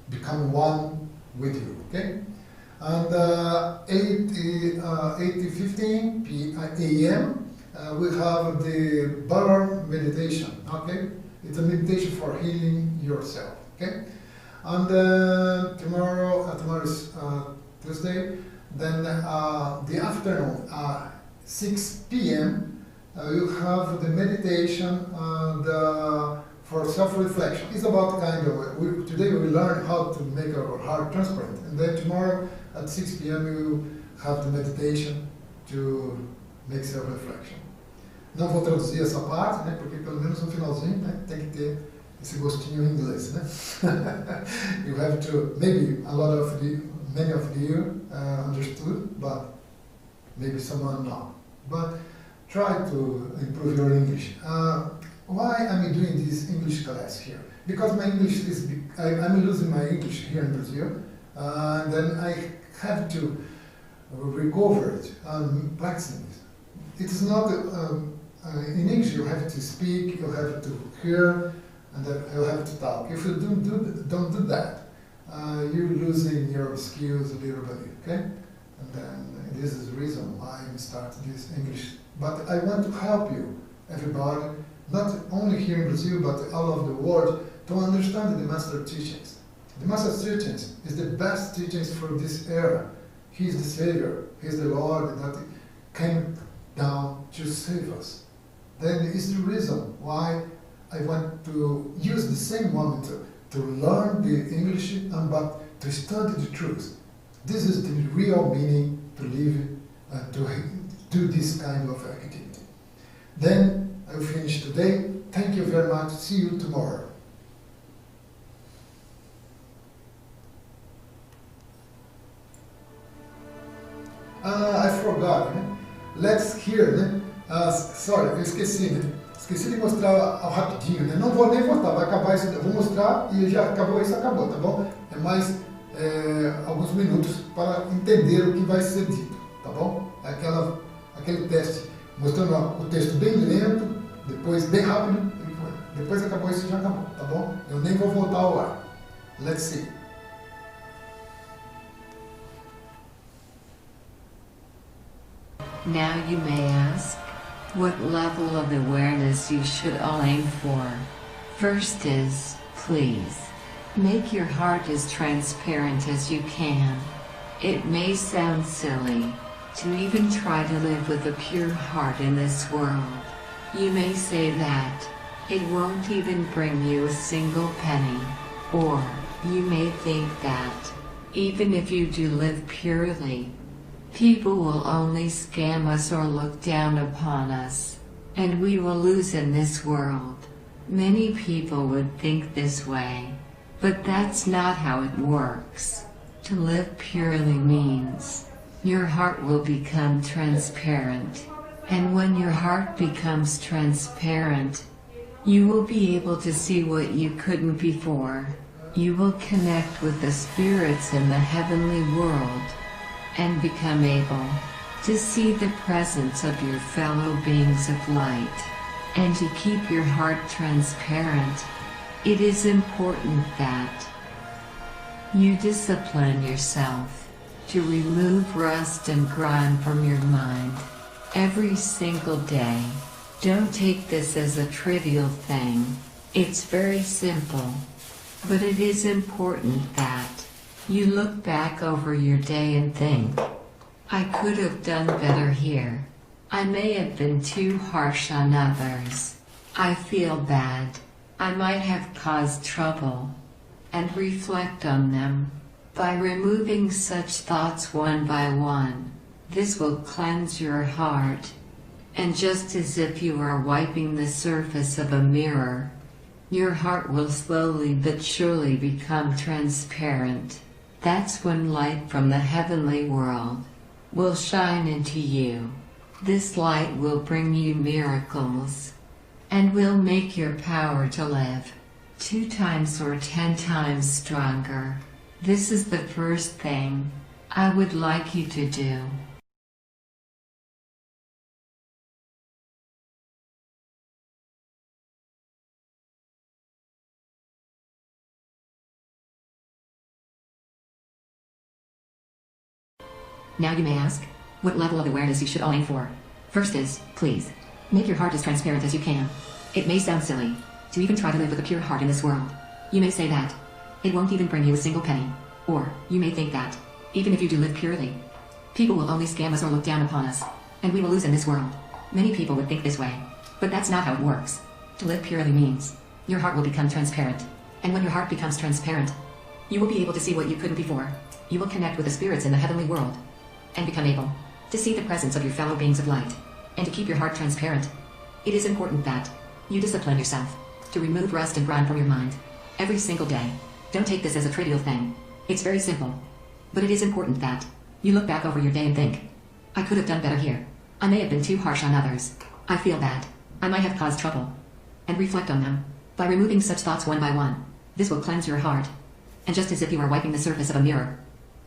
become one with you, okay? And 8:15 a.m. We have the Butter meditation, okay? It's a meditation for healing yourself, okay? And tomorrow is Tuesday. Then the afternoon, 6 p.m., you have the meditation for self-reflection. It's about today we learn how to make our heart transparent. And then tomorrow at 6 p.m. we will have the meditation to make self-reflection. Não vou traduzir essa parte, né, porque pelo menos no finalzinho, né, tem que ter esse gostinho em inglês, né? You have to, maybe many of you understood, but maybe someone not. But try to improve your English. Why am I doing this English class here? Because my English is, I'm losing my English here in Brazil, and then I have to recover it and practicing it. It is not, in English you have to speak, you have to hear, and then you have to talk. If you don't do that, you're losing your skills a little bit, okay? And then this is the reason why I started this English. But I want to help you, everybody, not only here in Brazil, but all over the world, to understand the Master teachings. The Master teachings is the best teachings for this era. He is the Savior, He is the Lord that came down to save us. Then it's the reason why I want to use the same moment to learn the English but to study the truth. This is the real meaning to live, to do this kind of activity. Then I'll finish today. Thank you very much. See you tomorrow. I forgot, né? Let's hear, né? Sorry, eu esqueci, né? Esqueci de mostrar rapidinho, né? Não vou nem voltar, vai acabar isso, vou mostrar e já acabou, isso acabou, tá bom? É mais alguns minutos para entender o que vai ser dito, tá bom? Aquele teste, mostrando o texto bem lento, depois bem rápido, depois acabou isso, já acabou, tá bom? Eu nem vou voltar ao ar. Let's see.
Now you may ask, what level of awareness you should all aim for. First is, please, make your heart as transparent as you can. It may sound silly to even try to live with a pure heart in this world. You may say that it won't even bring you a single penny, or you may think that even if you do live purely, people will only scam us or look down upon us, and we will lose in this world. Many people would think this way, but that's not how it works. To live purely means your heart will become transparent, and when your heart becomes transparent, you will be able to see what you couldn't before. You will connect with the spirits in the heavenly world, and become able to see the presence of your fellow beings of light, and to keep your heart transparent. It is important that you discipline yourself to remove rust and grime from your mind every single day. Don't take this as a trivial thing. It's very simple, but it is important that you look back over your day and think, I could have done better here. I may have been too harsh on others. I feel bad. I might have caused trouble. And reflect on them. By removing such thoughts one by one, this will cleanse your heart. And just as if you are wiping the surface of a mirror, your heart will slowly but surely become transparent. That's when light from the heavenly world will shine into you. This light will bring you miracles, and will make your power to live 2 times or 10 times stronger. This is the first thing I would like you to do. Now you may ask, what level of awareness you should all aim for. First is, please, make your heart as transparent as you can. It may sound silly to even try to live with a pure heart in this world. You may say that it won't even bring you a single penny, or you may think that even if you do live purely, people will only scam us or look down upon us, and we will lose in this world. Many people would think this way, but that's not how it works. To live purely means your heart will become transparent, and when your heart becomes transparent,
You will be able to see what you couldn't before. You will connect with the spirits in the heavenly world and become able to see the presence of your fellow beings of light and to keep your heart transparent. It is important that you discipline yourself to remove rust and grind from your mind every single day. Don't take this as a trivial thing. It's very simple. But it is important that you look back over your day and think, I could have done better here. I may have been too harsh on others. I feel bad. I might have caused trouble. And reflect on them. By removing such thoughts one by one, this will cleanse your heart. And just as if you were wiping the surface of a mirror,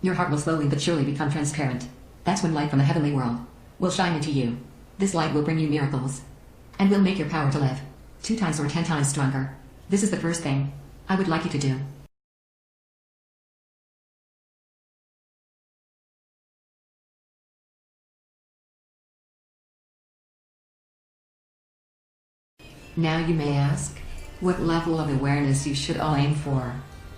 your heart will slowly but surely become transparent. That's when light from the heavenly world will shine into you. This light will bring you miracles and will make your power to live 2 times or 10 times stronger. This is the first thing I would like you to do.
Now you may ask, what level of awareness you should all aim for.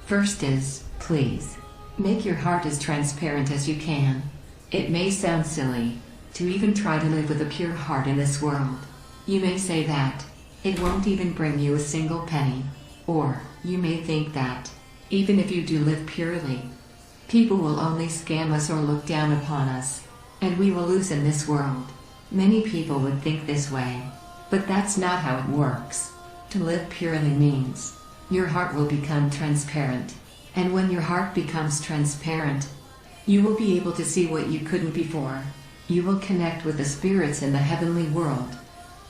First is, please, make your heart as transparent as you can. It may sound silly to even try to live with a pure heart in this world. You may say that it won't even bring you a single penny. Or you may think that even if you do live purely, people will only scam us or look down upon us, and we will lose in this world. Many people would think this way, but that's not how it works. To live purely means your heart will become transparent. And when your heart becomes transparent, you will be able to see what you couldn't before. You will connect with the spirits in the heavenly world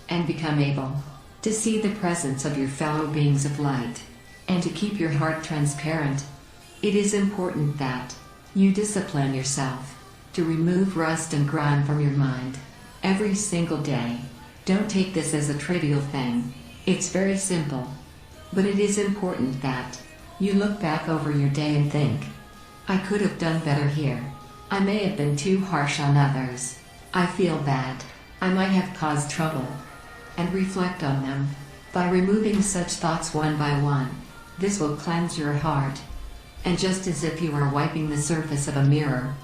and become able to see the presence of your fellow beings of light. And to keep your heart transparent, it is important that you discipline yourself to remove rust and grime from your mind every single day. Don't take this as a trivial thing. It's very simple. But it is important that you look back over your day and think, I could have done better here. I may have been too harsh on others. I feel bad. I might have caused trouble. And reflect on them. By removing such thoughts one by one, this will cleanse your heart. And just as if you were wiping the surface of a mirror,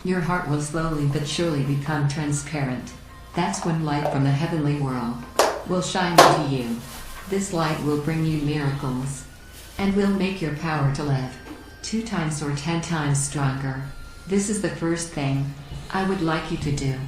your heart will slowly but surely become transparent. That's when light from the heavenly world will shine into you. This light will bring you miracles and will make your power to live 2 times or 10 times stronger. This is the first thing I would like you to do.